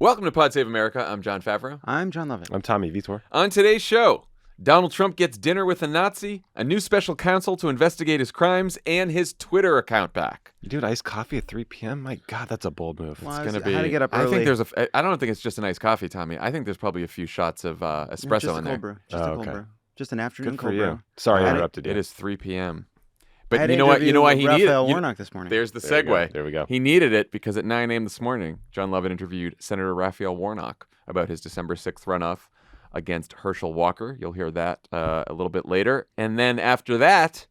Welcome to Pod Save America. I'm Jon Favreau. I'm Jon Lovett. I'm Tommy Vietor. On today's show, Donald Trump gets dinner with a Nazi, a new special counsel to investigate his crimes, and his Twitter account back. You do iced coffee at 3 p.m.? My God, that's a bold move. Well, It's going to be. I had to get up I early. think I don't think it's just an iced coffee, Tommy. I think there's probably a few shots of espresso just in a there. cold brew. Just a cold brew. Just an afternoon Good for cold you. brew. Sorry I Had it- interrupted you. It is 3 p.m. I But had you an know what? You interview know why with he needed Raphael it. Warnock this morning. There's the There we go. segue. There we go. He needed it because at 9 a.m. this morning, Jon Lovett interviewed Senator Raphael Warnock about his December 6th runoff against Herschel Walker. You'll hear that a little bit later. And then after that,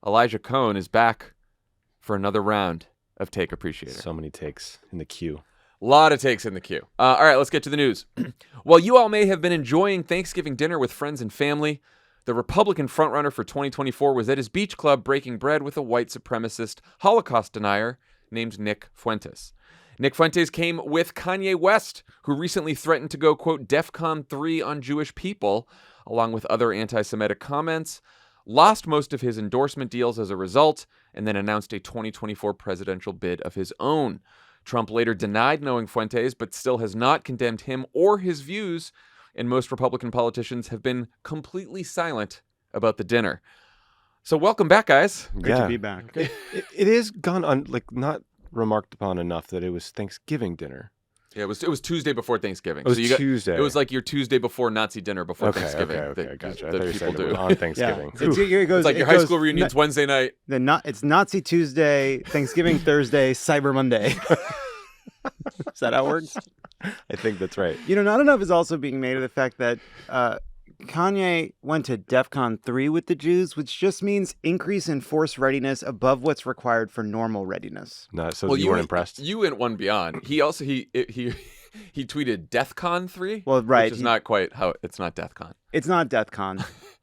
Elijah Cohn is back for another round of Take Appreciator. So many takes in the queue. A lot of takes in the queue. All right, let's get to the news. While you all may have been enjoying Thanksgiving dinner with friends and family, the Republican frontrunner for 2024 was at his beach club breaking bread with a white supremacist Holocaust denier named Nick Fuentes. Nick Fuentes came with Kanye West, who recently threatened to go, quote, DEFCON 3 on Jewish people, along with other anti-Semitic comments, lost most of his endorsement deals as a result, and then announced a 2024 presidential bid of his own. Trump later denied knowing Fuentes, but still has not condemned him or his views, and most Republican politicians have been completely silent about the dinner. So welcome back, guys. Great to be back. It is gone on, not remarked upon enough that it was Thanksgiving dinner. Yeah, it was Tuesday before Thanksgiving. It was so you got, Tuesday. It was like your Tuesday before Nazi dinner before Okay, Thanksgiving. okay, gotcha. I That thought you people said it do. was on Thanksgiving. Yeah. It goes, It's like your it high goes school reunion's Wednesday night. It's Nazi Tuesday, Thanksgiving Thursday, Cyber Monday. Is that how it works? I think that's right. Not enough is also being made of the fact that Kanye went to DEFCON 3 with the Jews, which just means increase in force readiness above what's required for normal readiness. No, so you weren't impressed? You went one beyond. He also he tweeted DEFCON 3. Well, right. Which is not quite how it's not DEFCON. It's not DEFCON.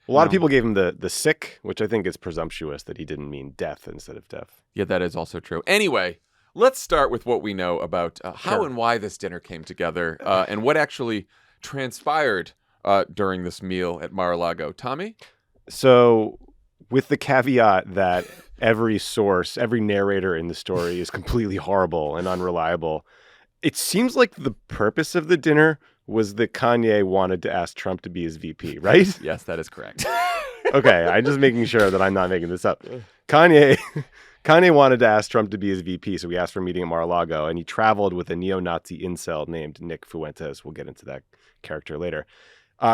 A lot No. of people gave him the sick, which I think is presumptuous that he didn't mean death instead of death. Yeah, that is also true. Anyway, let's start with what we know about how Sure. and why this dinner came together and what actually transpired during this meal at Mar-a-Lago. Tommy? So, with the caveat that every source, every narrator in the story is completely horrible and unreliable, it seems like the purpose of the dinner was that Kanye wanted to ask Trump to be his VP, right? Yes, that is correct. Okay, I'm just making sure that I'm not making this up. Kanye wanted to ask Trump to be his VP, so we asked for a meeting at Mar-a-Lago, and he traveled with a neo-Nazi incel named Nick Fuentes. We'll get into that character later.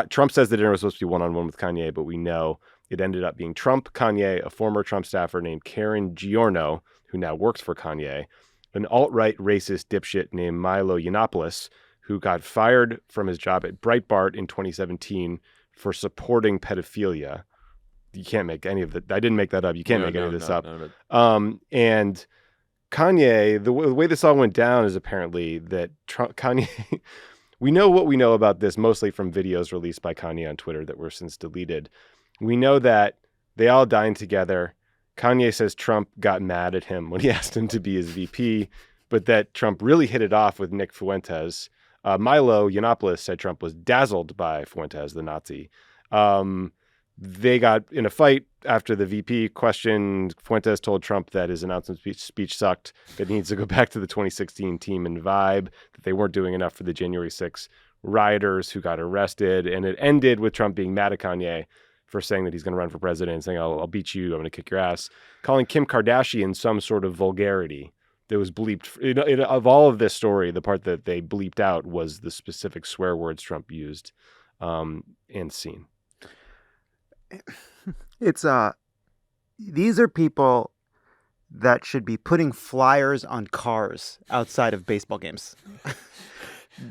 Trump says the dinner was supposed to be one-on-one with Kanye, but we know it ended up being Trump, Kanye, a former Trump staffer named Karen Giorno, who now works for Kanye, an alt-right racist dipshit named Milo Yiannopoulos, who got fired from his job at Breitbart in 2017 for supporting pedophilia. You can't make any of that. I didn't make that up. You can't make any of this up. none of it. And Kanye, the way this all went down is apparently that Kanye, we know what we know about this mostly from videos released by Kanye on Twitter that were since deleted. We know that they all dined together. Kanye says Trump got mad at him when he asked him to be his VP, but that Trump really hit it off with Nick Fuentes. Milo Yiannopoulos said Trump was dazzled by Fuentes, the Nazi. They got in a fight after the VP questioned. Fuentes told Trump that his announcement speech sucked, that he needs to go back to the 2016 team and vibe, that they weren't doing enough for the January 6 rioters who got arrested. And it ended with Trump being mad at Kanye for saying that he's going to run for president and saying, I'll beat you, I'm going to kick your ass, calling Kim Kardashian some sort of vulgarity that was bleeped. Of all of this story, the part that they bleeped out was the specific swear words Trump used and scene. It's these are people that should be putting flyers on cars outside of baseball games.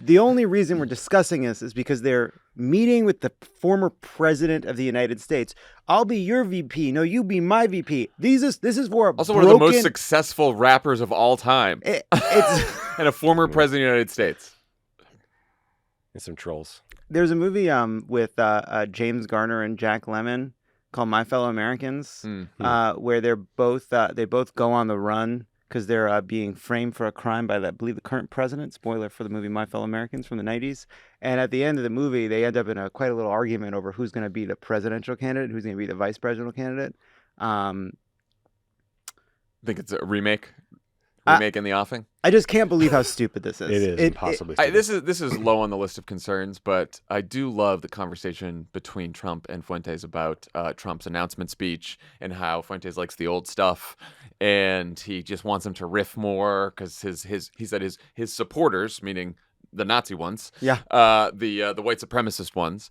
The only reason we're discussing this is because they're meeting with the former president of the United States. I'll be your VP. No, you be my VP. This is for Also one of the most successful rappers of all time. It's And a former president of the United States. And some trolls. There's a movie with James Garner and Jack Lemmon called My Fellow Americans, where they both go on the run because they're being framed for a crime by, I believe, the current president. Spoiler for the movie My Fellow Americans from the 90s. And at the end of the movie, they end up in quite a little argument over who's going to be the presidential candidate, who's going to be the vice presidential candidate. I think it's a remake. remake in the offing. I just can't believe how stupid this is. It is impossibly stupid. This is low on the list of concerns, but I do love the conversation between Trump and Fuentes about Trump's announcement speech and how Fuentes likes the old stuff, and he just wants him to riff more because he said his supporters, meaning the Nazi ones, the white supremacist ones,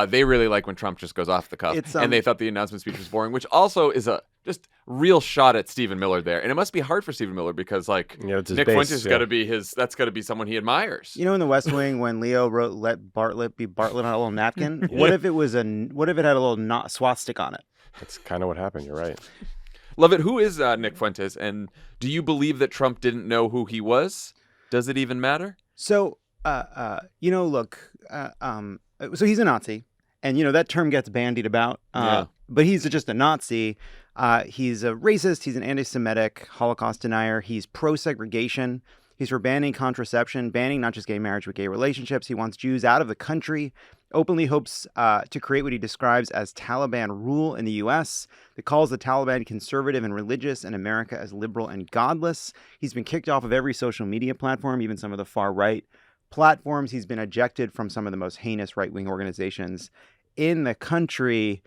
they really like when Trump just goes off the cuff, and they thought the announcement speech was boring, which also is a just real shot at Stephen Miller there. And it must be hard for Stephen Miller because Nick Fuentes has got to be that's got to be someone he admires. You know, in The West Wing when Leo wrote "Let Bartlett be Bartlett" on a little napkin, what if it had a little swastika on it? That's kind of what happened. You're right. Lovett, who is Nick Fuentes, and do you believe that Trump didn't know who he was? Does it even matter? So, look, so he's a Nazi, and that term gets bandied about. But he's just a Nazi. He's a racist. He's an anti-Semitic Holocaust denier. He's pro-segregation. He's for banning contraception, banning not just gay marriage, but gay relationships. He wants Jews out of the country, openly hopes to create what he describes as Taliban rule in the U.S. that calls the Taliban conservative and religious and America as liberal and godless. He's been kicked off of every social media platform, even some of the far-right platforms. He's been ejected from some of the most heinous right-wing organizations in the country.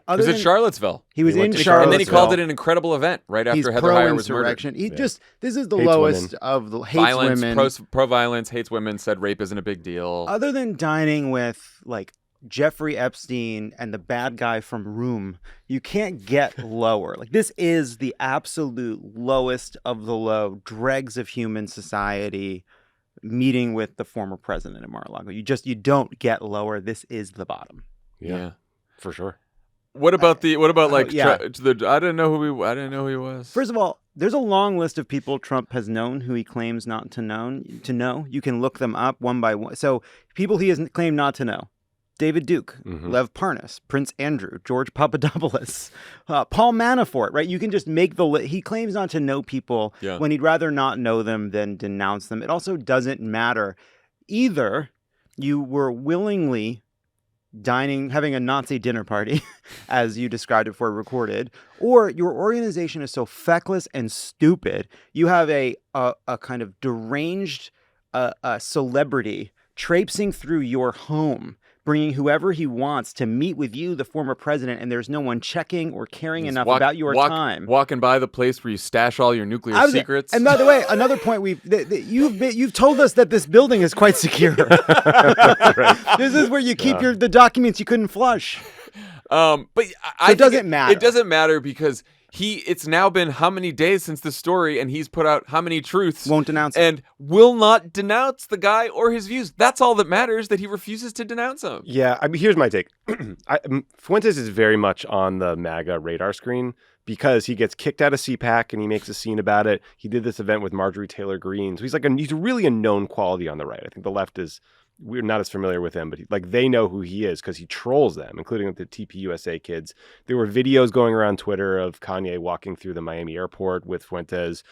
Other than Charlottesville. He was in Charlottesville. And then he called it an incredible event right after Heather Heyer was murdered. This is the lowest of the hates women. Pro-violence, hates women, said rape isn't a big deal. Other than dining with, Jeffrey Epstein and the bad guy from Room, you can't get lower. This is the absolute lowest of the low, dregs of human society, meeting with the former president of Mar-a-Lago. You don't get lower. This is the bottom. Yeah. For sure. What about I didn't know who he was. First of all, there's a long list of people Trump has known who he claims not to know. You can look them up one by one. So people he has claimed not to know: David Duke, Lev Parnas, Prince Andrew, George Papadopoulos, Paul Manafort. Right? You can just make the list. He claims not to know people when he'd rather not know them than denounce them. It also doesn't matter. Either you were willingly having a Nazi dinner party, as you described it before we recorded, or your organization is so feckless and stupid, you have a kind of deranged celebrity traipsing through your home, bringing whoever he wants to meet with you, the former president, and there's no one checking or caring enough about your time. Walking by the place where you stash all your nuclear secrets. And by the way, another point you've told us that this building is quite secure. This is where you keep the documents you couldn't flush. But it doesn't matter. It doesn't matter because it's now been how many days since the story, and he's put out how many truths. Won't denounce and will not denounce the guy or his views. That's all that matters, that he refuses to denounce him. Yeah, here's my take. Fuentes is very much on the MAGA radar screen because he gets kicked out of CPAC and he makes a scene about it. He did this event with Marjorie Taylor Greene. So he's really a known quality on the right. I think the left we're not as familiar with him, but they know who he is because he trolls them, including the TPUSA kids. There were videos going around Twitter of Kanye walking through the Miami airport with Fuentes.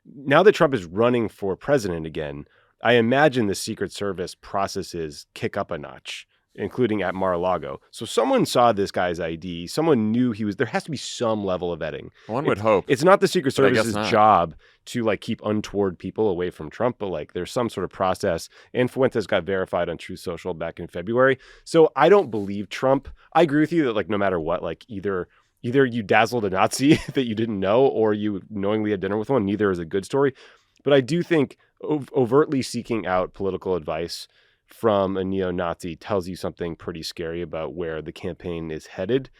Now that Trump is running for president again, I imagine the Secret Service processes kick up a notch, including at Mar-a-Lago. So someone saw this guy's ID. Someone knew there has to be some level of vetting. One would hope. It's not the Secret Service's job to keep untoward people away from Trump, but there's some sort of process. And Fuentes got verified on Truth Social back in February. So I don't believe Trump. I agree with you that no matter what, either you dazzled a Nazi that you didn't know or you knowingly had dinner with one, neither is a good story. But I do think overtly seeking out political advice from a neo-Nazi tells you something pretty scary about where the campaign is headed.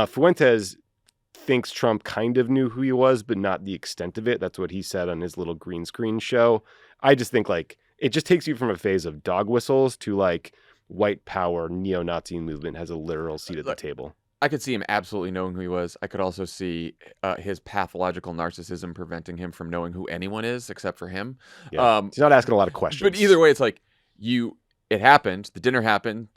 Fuentes thinks Trump kind of knew who he was, but not the extent of it. That's what he said on his little green screen show. I just think it just takes you from a phase of dog whistles to white power neo-Nazi movement has a literal seat at the table. I could see him absolutely knowing who he was. I could also see his pathological narcissism preventing him from knowing who anyone is except for him. Yeah. He's not asking a lot of questions. But either way, it's it happened. The dinner happened.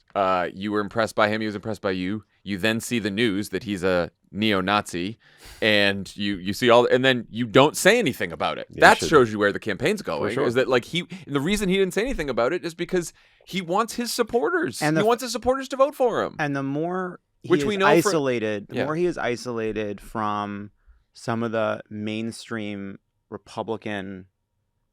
You were impressed by him. He was impressed by you. You then see the news that he's a neo-Nazi, and you see and then you don't say anything about it. Yeah, that shows you where the campaign's going. Sure. Is that the reason he didn't say anything about it is because he wants his supporters. He wants his supporters to vote for him. And the more he is isolated, the more he is isolated from some of the mainstream Republican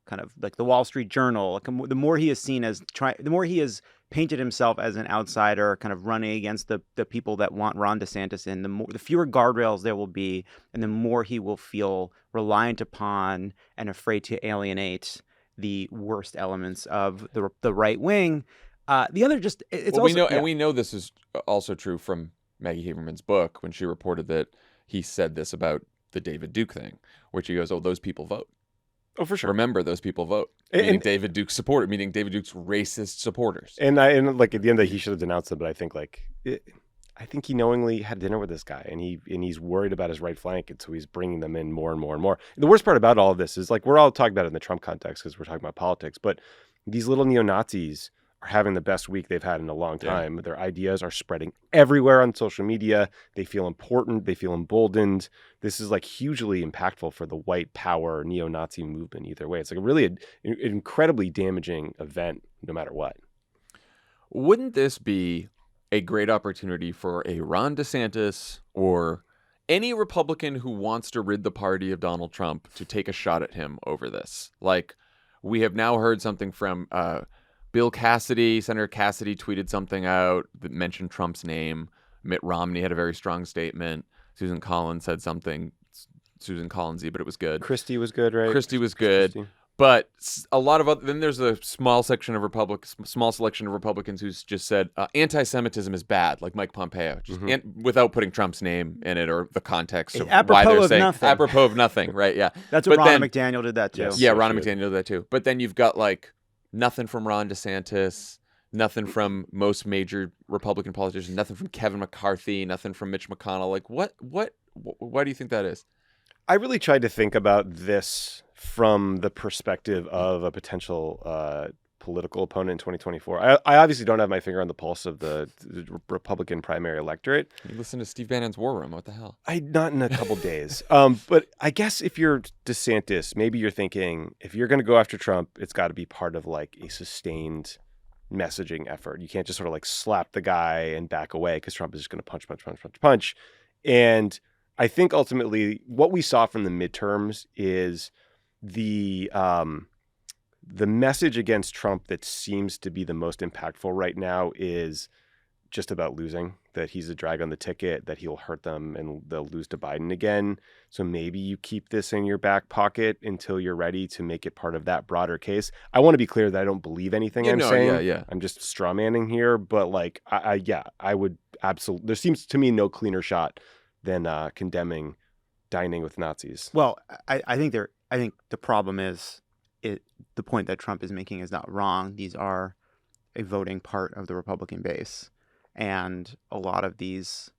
kind of like the Wall Street Journal, like, the more he is seen as the more he has painted himself as an outsider, kind of running against the people that want Ron DeSantis in, the fewer guardrails there will be, and the more he will feel reliant upon and afraid to alienate the worst elements of the right wing. The other just it's also we know this is also true from Maggie Haberman's book when she reported that he said this about the David Duke thing, which he goes, "Oh, those people vote." Oh, for sure. Remember, those people vote. Meaning David Duke's supporter, meaning David Duke's racist supporters. And like at the end of he should have denounced them, but I think I think he knowingly had dinner with this guy, and he's worried about his right flank, and so he's bringing them in more and more and more. And the worst part about all of this is, like, we're all talking about it in the Trump context because we're talking about politics, but these little neo-Nazis are having the best week they've had in a long time. Yeah. Their ideas are spreading everywhere on social media. They feel important. They feel emboldened. This is like hugely impactful for the white power neo-Nazi movement either way. It's like an incredibly damaging event no matter what. Wouldn't this be a great opportunity for a Ron DeSantis or any Republican who wants to rid the party of Donald Trump to take a shot at him over this? Like, we have now heard something from Bill Cassidy. Senator Cassidy tweeted something out that mentioned Trump's name. Mitt Romney had a very strong statement. Susan Collins said something, Susan Collinsy, but it was good. Christie was good, right? Christie was good. Christie. But a lot of then there's a small selection of Republicans who's just said anti-Semitism is bad, like Mike Pompeo, just without putting Trump's name in it or the context of why they're saying apropos of nothing, right? Yeah, that's what Ron McDaniel did that too. Yes, yeah, Ron McDaniel did that too. But then you've got like nothing from Ron DeSantis, nothing from most major Republican politicians, nothing from Kevin McCarthy, nothing from Mitch McConnell. Like why do you think that is? I really tried to think about this from the perspective of a potential political opponent in 2024. I obviously don't have my finger on the pulse of the Republican primary electorate. You listen to Steve Bannon's War Room. What the hell? Not in a couple days. But I guess if you're DeSantis, maybe you're thinking if you're going to go after Trump, it's got to be part of like a sustained messaging effort. You can't just sort of like slap the guy and back away because Trump is just going to punch. And I think ultimately what we saw from the midterms is the message against Trump that seems to be the most impactful right now is just about losing, that he's a drag on the ticket, that he'll hurt them and they'll lose to Biden again. So maybe you keep this in your back pocket until you're ready to make it part of that broader case. I want to be clear that I don't believe anything I'm saying. Yeah. I'm just straw manning here, but like, I would absolutely, there seems to me no cleaner shot than condemning dining with Nazis. Well, I think the problem is the point that Trump is making is not wrong. These are a voting part of the Republican base. And a lot of these,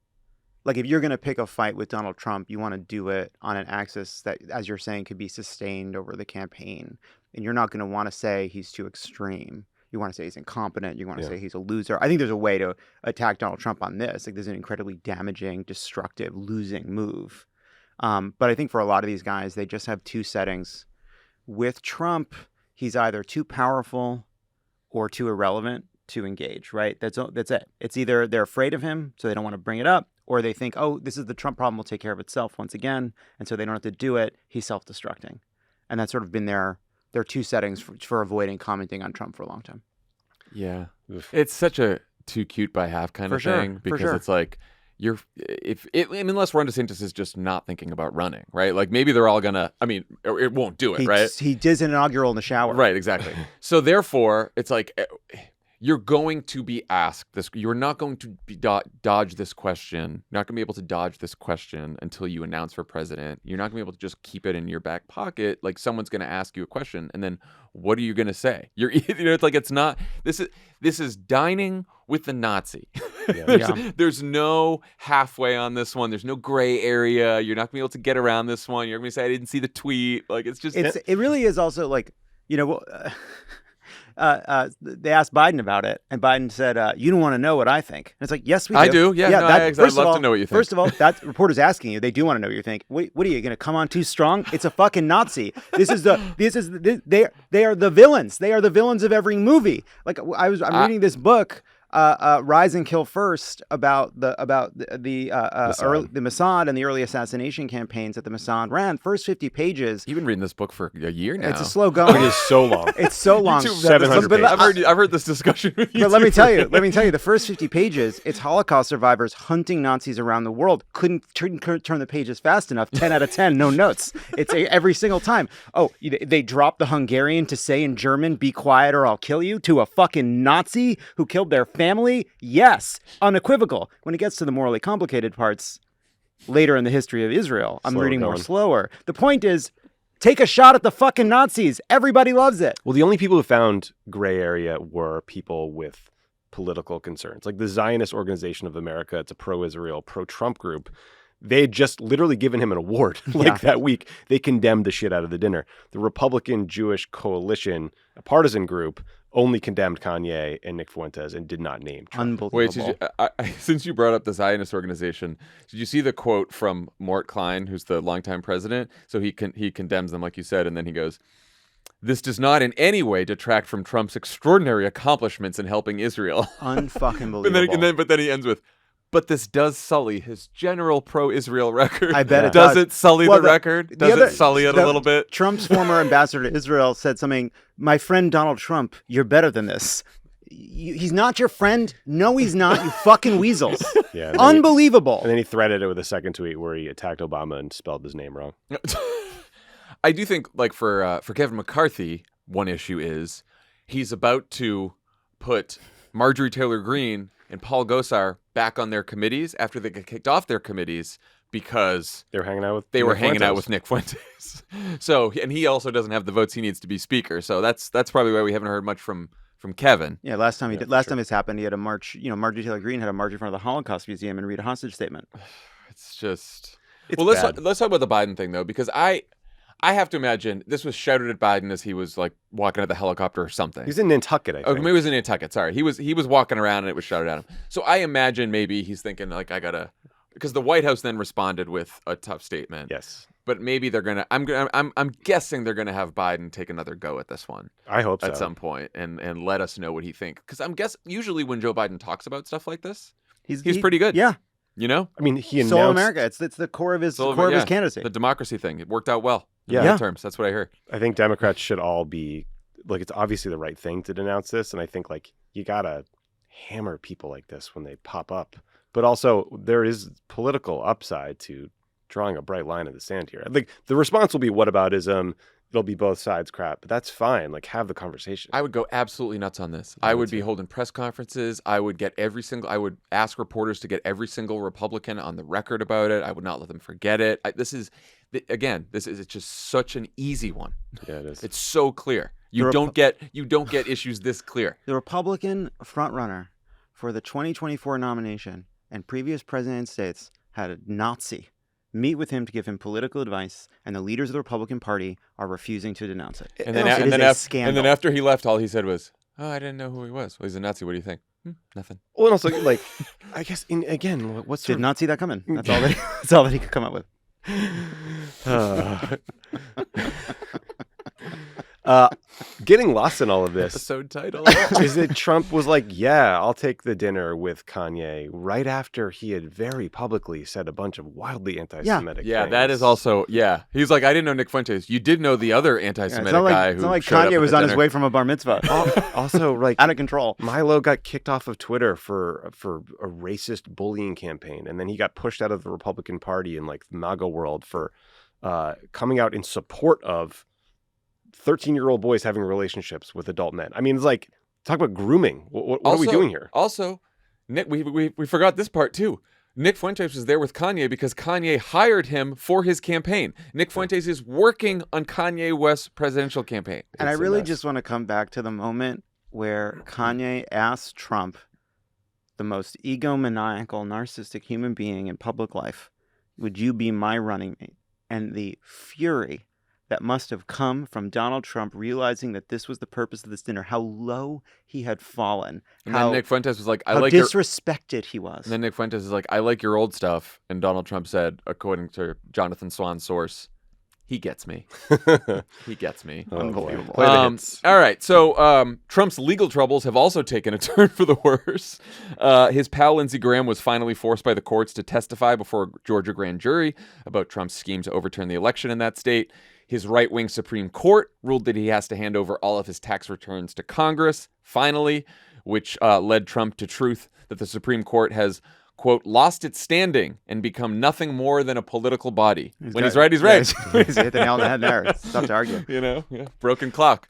like if you're going to pick a fight with Donald Trump, you want to do it on an axis that, as you're saying, could be sustained over the campaign. And you're not going to want to say he's too extreme. You want to say he's incompetent. You want to say he's a loser. I think there's a way to attack Donald Trump on this. Like there's an incredibly damaging, destructive, losing move. But I think for a lot of these guys, they just have two settings. With Trump, he's either too powerful or too irrelevant to engage, right? That's it. It's either they're afraid of him, so they don't want to bring it up, or they think, oh, this is the Trump problem will take care of itself once again, and so they don't have to do it. He's self-destructing. And that's sort of been their two settings for avoiding commenting on Trump for a long time. Yeah. It's such a too cute by half kind of thing because it's like unless Ron DeSantis is just not thinking about running, right? Like maybe they're all gonna, it won't do it, right? He did an inaugural in the shower. Right, exactly. So therefore, it's like you're going to be asked this. You're not going to be dodge this question. You're not going to be able to dodge this question until you announce for president. You're not going to be able to just keep it in your back pocket. Like someone's going to ask you a question, and then what are you going to say? It's like it's not. This is dining with the Nazi. There's no halfway on this one. There's no gray area. You're not going to be able to get around this one. You're going to say I didn't see the tweet. Like it's just. It really is also like they asked Biden about it, and Biden said, "You don't want to know what I think." And it's like, yes, we do. I do. Yeah, I'd love to know what you think. First of all, that reporter's asking you. They do want to know what you think. What are you going to come on too strong? It's a fucking Nazi. They are the villains. They are the villains of every movie. Like I'm reading this book Rise and Kill First about the Mossad and the early assassination campaigns that the Mossad ran. First 50 pages. You've been reading this book for a year now. It's a slow going. It is so long. It's so long. 700 pages. I've heard this discussion with you. But let me tell you, the first 50 pages, it's Holocaust survivors hunting Nazis around the world. Couldn't turn the pages fast enough. 10 out of 10, no notes. It's every single time. Oh, they dropped the Hungarian to say in German, "Be quiet or I'll kill you," to a fucking Nazi who killed their family. Yes, unequivocal. When it gets to the morally complicated parts later in the history of Israel, I'm reading more slower. The point is, take a shot at the fucking Nazis. Everybody loves it. Well, the only people who found gray area were people with political concerns. Like the Zionist Organization of America, it's a pro-Israel, pro-Trump group. They had just literally given him an award that week. They condemned the shit out of the dinner. The Republican Jewish Coalition, a partisan group, only condemned Kanye and Nick Fuentes and did not name Trump. Unbelievable. Wait, since you brought up the Zionist organization, did you see the quote from Mort Klein, who's the longtime president? So he condemns them, like you said, and then he goes, "This does not in any way detract from Trump's extraordinary accomplishments in helping Israel." Unfucking believable. But then he ends with, "But this does sully his general pro-Israel record." I bet it does. Does it sully the record? Does it sully it a little bit? Trump's former ambassador to Israel said something, "My friend Donald Trump, you're better than this." He's not your friend. No, he's not. You fucking weasels. Yeah, Unbelievable. And then he threaded it with a second tweet where he attacked Obama and spelled his name wrong. I do think, like, for Kevin McCarthy, one issue is he's about to put Marjorie Taylor Greene and Paul Gosar back on their committees after they got kicked off their committees because they were hanging out with Nick Fuentes. So, and he also doesn't have the votes he needs to be speaker. So that's probably why we haven't heard much from Kevin. Yeah, last time this happened, he had a march. Marjorie Taylor Greene had a march in front of the Holocaust Museum and read a hostage statement. It's let's talk about the Biden thing though, because I have to imagine this was shouted at Biden as he was like walking at the helicopter or something. He's in Nantucket, I think. Oh, maybe he was in Nantucket. Sorry, he was walking around and it was shouted at him. So I imagine maybe he's thinking like, because the White House then responded with a tough statement. Yes, but maybe they're gonna. I'm guessing they're gonna have Biden take another go at this one. I hope so. At some point and let us know what he thinks. Because I'm guessing usually when Joe Biden talks about stuff like this, he's pretty good. Yeah. You know, I mean, he announced Soul America. It's the core of his his candidacy. The democracy thing. It worked out well. Yeah. Terms. That's what I heard. I think Democrats should all be like, it's obviously the right thing to denounce this, and I think like you gotta hammer people like this when they pop up. But also there is political upside to drawing a bright line in the sand here. I think the response will be whataboutism. It'll be both sides crap, but that's fine. Like, have the conversation. I would go absolutely nuts on this. I would be holding press conferences. I would I would ask reporters to get every single Republican on the record about it. I would not let them forget it. This is just such an easy one. Yeah, it is. It's so clear. You don't get issues this clear. The Republican frontrunner for the 2024 nomination and previous president of the United States had a Nazi meet with him to give him political advice, and the leaders of the Republican Party are refusing to denounce it. And then after he left, all he said was, "Oh, I didn't know who he was. Well, he's a Nazi. What do you think?" Nothing. Well, and also, like, I guess again, what's did not see that coming. That's all that's all that he could come up with. Getting lost in all of this. Episode title is that Trump was like, "Yeah, I'll take the dinner with Kanye," right after he had very publicly said a bunch of wildly anti-Semitic things. Yeah, that is also, he's like, "I didn't know Nick Fuentes. You did know the other anti-Semitic guy who It's not like Kanye was on his way from a bar mitzvah. Also, like, out of control. Milo got kicked off of Twitter for a racist bullying campaign, and then he got pushed out of the Republican Party in like the MAGA world for coming out in support of 13-year-old boys having relationships with adult men. I mean, it's like, talk about grooming. What are we doing here? Also, Nick, we forgot this part too. Nick Fuentes was there with Kanye because Kanye hired him for his campaign. Nick Fuentes is working on Kanye West's presidential campaign. And I really just want to come back to the moment where Kanye asked Trump, the most egomaniacal, narcissistic human being in public life, "Would you be my running mate?" And the fury that must have come from Donald Trump realizing that this was the purpose of this dinner, how low he had fallen. And then Nick Fuentes was like, how disrespected he was. And then Nick Fuentes is like, "I like your old stuff." And Donald Trump said, according to Jonathan Swan's source, He gets me. He gets me. Unbelievable. Play the hits. All right. So Trump's legal troubles have also taken a turn for the worse. His pal Lindsey Graham was finally forced by the courts to testify before a Georgia grand jury about Trump's scheme to overturn the election in that state. His right-wing Supreme Court ruled that he has to hand over all of his tax returns to Congress, finally, which led Trump to truth that the Supreme Court has, quote, lost its standing and become nothing more than a political body. He's right, he's right. He's hit the nail on the head there. It's tough to argue. Broken clock.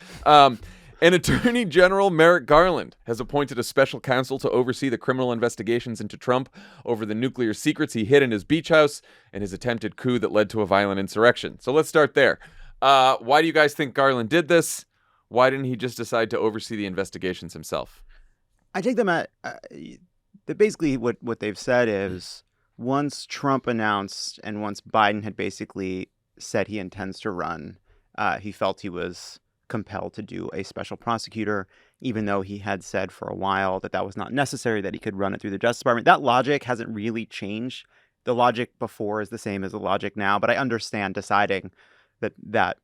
And Attorney General Merrick Garland has appointed a special counsel to oversee the criminal investigations into Trump over the nuclear secrets he hid in his beach house and his attempted coup that led to a violent insurrection. So let's start there. Why do you guys think Garland did this? Why didn't he just decide to oversee the investigations himself? I take them at basically what they've said is once Trump announced and once Biden had basically said he intends to run, he felt he was compelled to do a special prosecutor, even though he had said for a while that was not necessary, that he could run it through the Justice Department. That logic hasn't really changed. The logic before is the same as the logic now, but I understand deciding that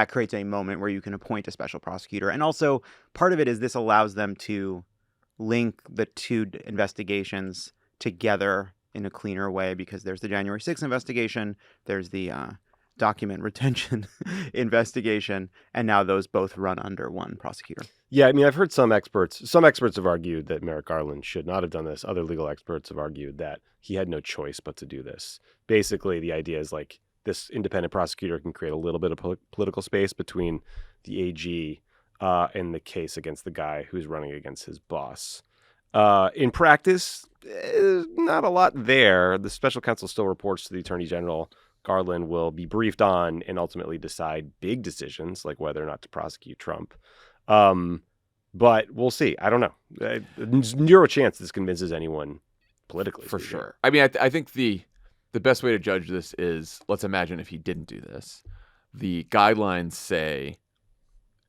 creates a moment where you can appoint a special prosecutor. And also part of it is this allows them to link the two investigations together in a cleaner way, because there's the January 6th investigation, there's the document retention investigation, and now those both run under one prosecutor. Yeah, I mean, I've heard some experts have argued that Merrick Garland should not have done this. Other legal experts have argued that he had no choice but to do this. Basically, the idea is like this independent prosecutor can create a little bit of political space between the AG and the case against the guy who's running against his boss. In practice, not a lot there. The special counsel still reports to the Attorney General. Garland will be briefed on and ultimately decide big decisions like whether or not to prosecute Trump. But we'll see. I don't know. There's zero chance this convinces anyone politically. For sure. I mean, I think the best way to judge this is, let's imagine if he didn't do this. The guidelines say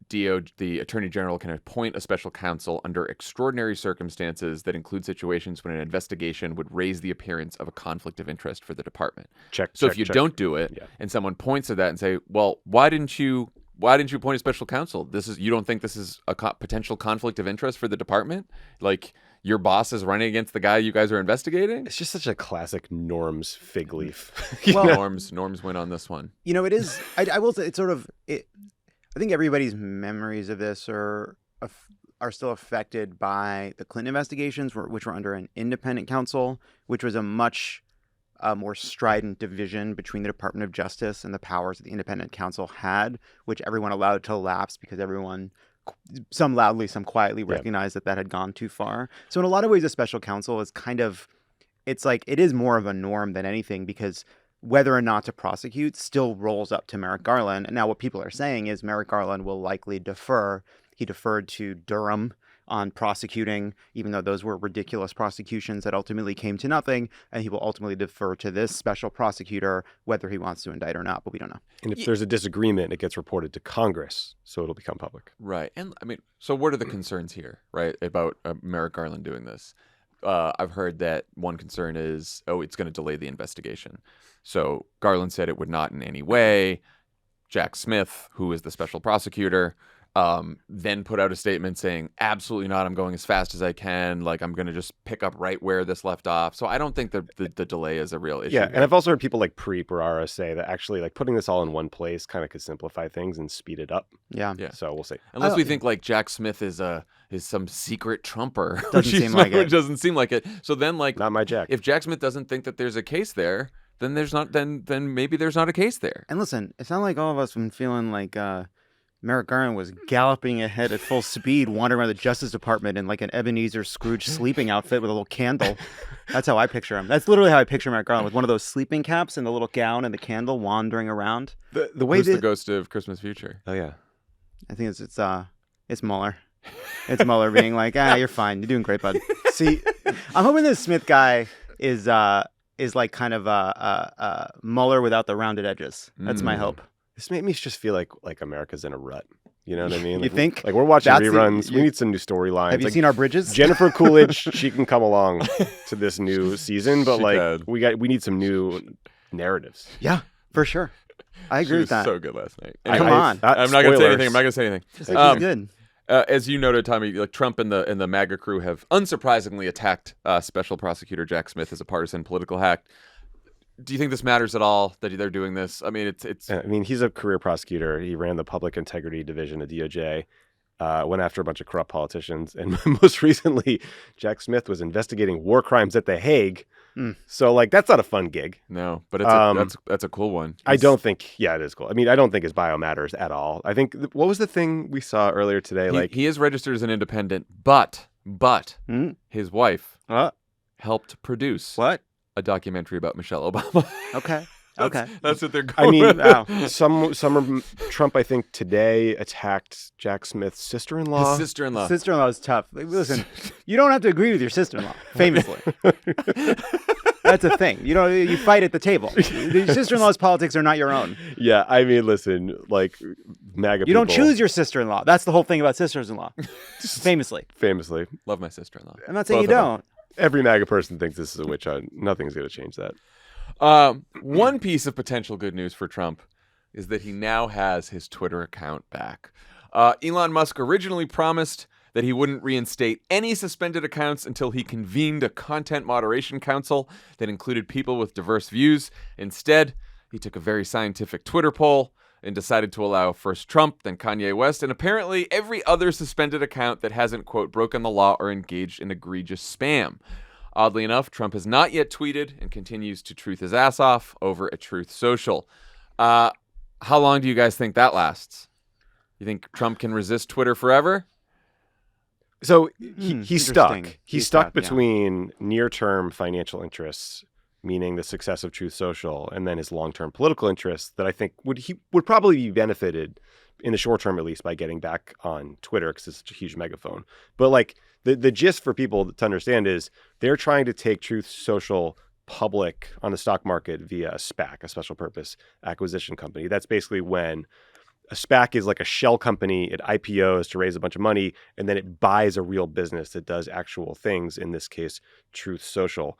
the Attorney General can appoint a special counsel under extraordinary circumstances that include situations when an investigation would raise the appearance of a conflict of interest for the department. So if you don't do it, and someone points to that and say, well, why didn't you appoint a special counsel? You don't think this is a potential conflict of interest for the department? Like, your boss is running against the guy you guys are investigating? It's just such a classic norms fig leaf. Well, norms win on this one. It is. I will say it's sort of. I think everybody's memories of this are still affected by the Clinton investigations, which were under an independent counsel, which was a much more strident division between the Department of Justice and the powers that the independent counsel had, which everyone allowed to lapse because everyone, some loudly, some quietly, recognized that had gone too far. So in a lot of ways, a special counsel is it is more of a norm than anything, because whether or not to prosecute still rolls up to Merrick Garland. And now what people are saying is Merrick Garland will likely defer. He deferred to Durham on prosecuting, even though those were ridiculous prosecutions that ultimately came to nothing. And he will ultimately defer to this special prosecutor, whether he wants to indict or not, but we don't know. And if there's a disagreement, it gets reported to Congress, so it'll become public. Right. And I mean, so what are the concerns here, right, about Merrick Garland doing this? I've heard that one concern is, it's going to delay the investigation. So Garland said it would not in any way. Jack Smith, who is the special prosecutor, then put out a statement saying, absolutely not, I'm going as fast as I can. Like, I'm going to just pick up right where this left off. So I don't think the delay is a real issue. Yeah, and I've also heard people like Preet Bharara say that actually like putting this all in one place kind of could simplify things and speed it up. Yeah. So we'll see. Unless we think like Jack Smith is some secret Trumper. Doesn't seem like it. It doesn't seem like it. So then, like, not my Jack. If Jack Smith doesn't think that there's a case there, then there's not. Then maybe there's not a case there. And listen, it's not like all of us been feeling like Merrick Garland was galloping ahead at full speed, wandering around the Justice Department in like an Ebenezer Scrooge sleeping outfit with a little candle. That's how I picture him. That's literally how I picture Merrick Garland, with one of those sleeping caps and the little gown and the candle, wandering around. The way Who's the ghost of Christmas Future? Oh yeah, I think it's Mueller. It's Mueller being like, you're fine, you're doing great, bud. See, I'm hoping this Smith guy is like kind of Mueller without the rounded edges. That's my hope. This made me just feel like America's in a rut. You know what I mean? You Like, think? Like we're watching reruns. We need some new storylines. Have you seen Our Bridges? Jennifer Coolidge, she can come along to this new season, but She can. we need some new narratives. Yeah, for sure. I agree with that. So good last night. Come on. I'm not going to say anything. I'm not going to say anything. Just like he's good. As you noted, Tommy, like Trump and the MAGA crew have unsurprisingly attacked Special Prosecutor Jack Smith as a partisan political hack. Do you think this matters at all that they're doing this? I mean, it's. I mean, he's a career prosecutor. He ran the Public Integrity Division of DOJ. Went after a bunch of corrupt politicians, and most recently, Jack Smith was investigating war crimes at The Hague. So, like, that's not a fun gig. No, but it's that's a cool one. I don't think. Yeah, it is cool. I mean, I don't think his bio matters at all. I think what was the thing we saw earlier today? He is registered as an independent, but his wife helped produce a documentary about Michelle Obama. Okay. That's what they're going I mean, with. Summer Trump, I think, today attacked Jack Smith's sister-in-law. His sister-in-law. Sister-in-law is tough. Like, listen, you don't have to agree with your sister-in-law, famously. That's a thing. You fight at the table. Your sister-in-law's politics are not your own. Yeah, I mean, listen, like MAGA You don't choose your sister-in-law. That's the whole thing about sisters-in-law. Famously. Love my sister-in-law. I'm not saying you don't. Every MAGA person thinks this is a witch hunt. Nothing's going to change that. One piece of potential good news for Trump is that he now has his Twitter account back. Elon Musk originally promised that he wouldn't reinstate any suspended accounts until he convened a content moderation council that included people with diverse views. Instead, he took a very scientific Twitter poll and decided to allow first Trump, then Kanye West, and apparently every other suspended account that hasn't, quote, broken the law or engaged in egregious spam. Oddly enough, Trump has not yet tweeted and continues to truth his ass off over at Truth Social. How long do you guys think that lasts? You think Trump can resist Twitter forever? So he's stuck. He's stuck yeah. between near-term financial interests, meaning the success of Truth Social, and then his long-term political interests that I think would probably be benefited in the short term, at least, by getting back on Twitter because it's such a huge megaphone. But like the gist for people to understand is they're trying to take Truth Social public on the stock market via a SPAC, a special purpose acquisition company. That's basically when a SPAC is like a shell company. It IPOs to raise a bunch of money, and then it buys a real business that does actual things, in this case, Truth Social.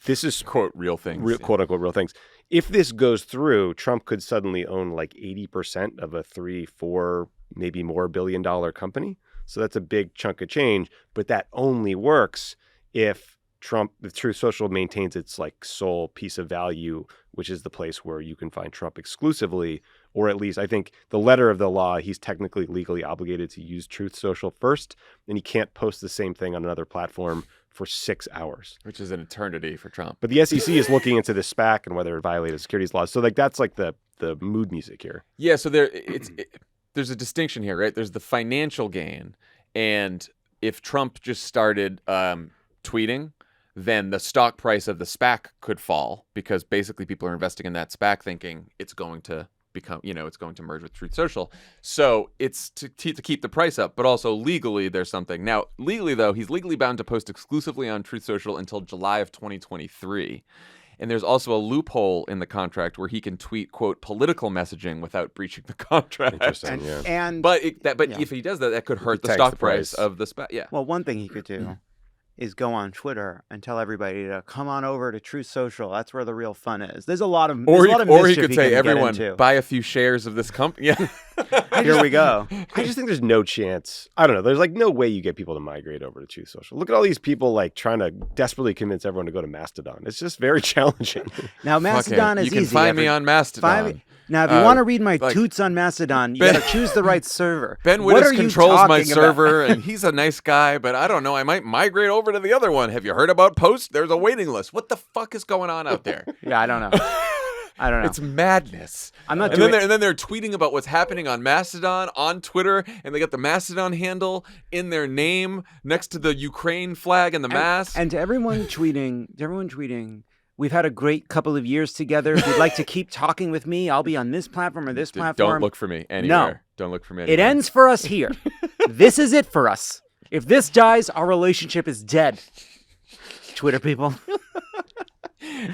This is quote real things, quote unquote real things. If this goes through, Trump could suddenly own like 80% of a $3-4 maybe more $billion company. So that's a big chunk of change. But that only works if Truth Social maintains its like sole piece of value, which is the place where you can find Trump exclusively, or at least I think the letter of the law, he's technically legally obligated to use Truth Social first, and he can't post the same thing on another platform for 6 hours, which is an eternity for Trump. But the SEC is looking into this SPAC and whether it violated securities laws. So like that's like the mood music here. Yeah. So there's a distinction here, right? There's the financial gain, and if Trump just started tweeting, then the stock price of the SPAC could fall because basically people are investing in that SPAC thinking it's going to become, it's going to merge with Truth Social. So it's to keep the price up, but also legally there's something. Now, legally though, he's legally bound to post exclusively on Truth Social until July of 2023. And there's also a loophole in the contract where he can tweet, quote, political messaging without breaching the contract. Interesting, yeah. But if he does that, that could hurt the stock price of the SPAC. Yeah. Well, one thing he could do is go on Twitter and tell everybody to come on over to Truth Social. That's where the real fun is. There's a lot of or he could say, everyone, buy a few shares of this company. Yeah. Here we go. I just think there's no chance. I don't know. There's like no way you get people to migrate over to Truth Social. Look at all these people like trying to desperately convince everyone to go to Mastodon. It's just very challenging. Now, Mastodon is easy. You can find me on Mastodon. Now, if you want to read my toots on Mastodon, you got to choose the right server. Ben Wittes controls my server, and he's a nice guy, but I don't know. I might migrate over to the other one. Have you heard about Post? There's a waiting list. What the fuck is going on out there? Yeah, I don't know. It's madness. I'm not. And then they're tweeting about what's happening on Mastodon on Twitter, and they got the Mastodon handle in their name next to the Ukraine flag and the mask. And to everyone tweeting. We've had a great couple of years together. If you'd like to keep talking with me, I'll be on this platform or this platform. Don't look for me anywhere. No. Don't look for me anywhere. It ends for us here. This is it for us. If this dies, our relationship is dead. Twitter people.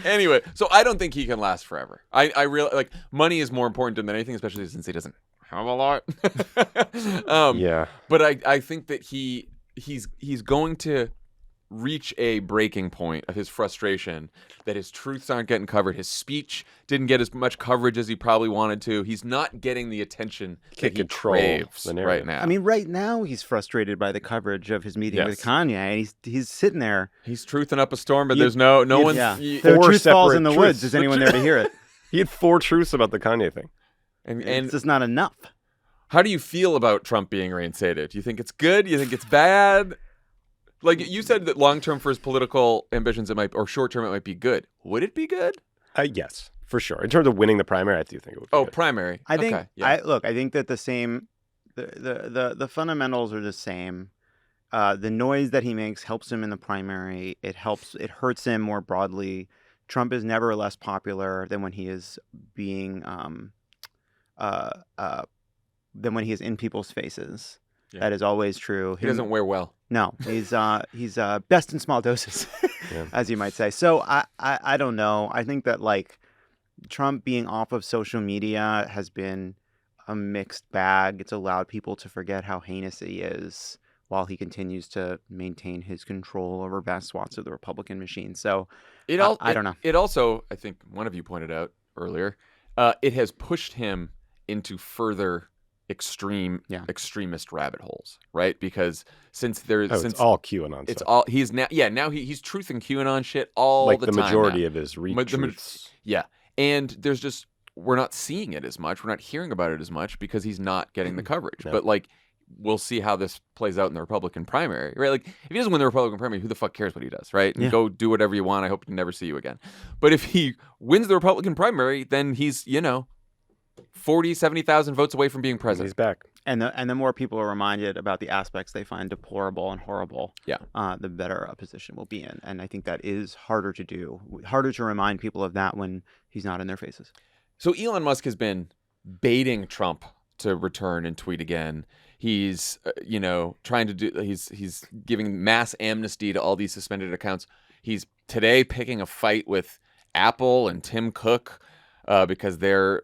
Anyway, so I don't think he can last forever. I really money is more important than anything, especially since he doesn't have a lot. Yeah. But I think that he's going to reach a breaking point of his frustration that his truths aren't getting covered. His speech didn't get as much coverage as he probably wanted to. He's not getting the attention that he craves right now. I mean, right now he's frustrated by the coverage of his meeting with Kanye. And he's sitting there. He's truthing up a storm, but there's no one. Yeah. The truth falls in the woods. Is anyone there to hear it? He had 4 truths about the Kanye thing. And it's just not enough. How do you feel about Trump being reinstated? Do you think it's good? Do you think it's bad? Like you said that long term for his political ambitions, or short term, it might be good. Would it be good? Yes, for sure. In terms of winning the primary, I do think it would be good. Primary. I think. Okay, yeah. I think that the fundamentals are the same. The noise that he makes helps him in the primary. It hurts him more broadly. Trump is never less popular than when he is being than when he is in people's faces. Yeah. That is always true. He doesn't wear well. No, he's best in small doses, as you might say. So I don't know. I think that like Trump being off of social media has been a mixed bag. It's allowed people to forget how heinous he is while he continues to maintain his control over vast swaths of the Republican machine. So I don't know. It also, I think one of you pointed out earlier, it has pushed him into further extremist rabbit holes, right? Because since it's all QAnon it's stuff. all he's now he's truthing QAnon shit all the time. Like the majority now. Of his retweets. And there's just we're not seeing it as much. We're not hearing about it as much because he's not getting the coverage. No. But like we'll see how this plays out in the Republican primary, right? Like if he doesn't win the Republican primary, who the fuck cares what he does, right? And go do whatever you want. I hope to never see you again. But if he wins the Republican primary, then he's 40, 70,000 votes away from being president. He's back. And the more people are reminded about the aspects they find deplorable and horrible, the better a position will be in. And I think that is harder to do, harder to remind people of that when he's not in their faces. So Elon Musk has been baiting Trump to return and tweet again. He's, trying to do. He's giving mass amnesty to all these suspended accounts. He's today picking a fight with Apple and Tim Cook. Because they're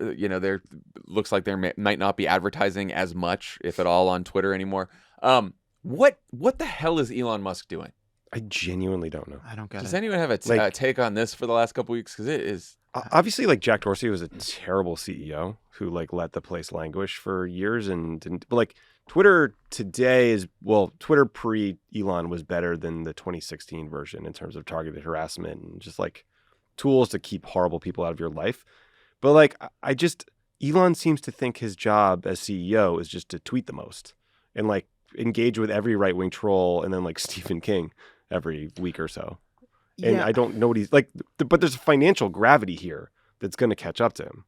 looks like they might not be advertising as much, if at all, on Twitter anymore. What the hell is Elon Musk doing? I genuinely don't know. I don't get it. Does anyone have a take on this for the last couple weeks? Because it is obviously like Jack Dorsey was a terrible CEO who like let the place languish for years and didn't. But like Twitter today Twitter pre Elon was better than the 2016 version in terms of targeted harassment and just like tools to keep horrible people out of your life. But like, Elon seems to think his job as CEO is just to tweet the most and like engage with every right-wing troll and then like Stephen King every week or so. And I don't know what he's like, but there's a financial gravity here that's going to catch up to him.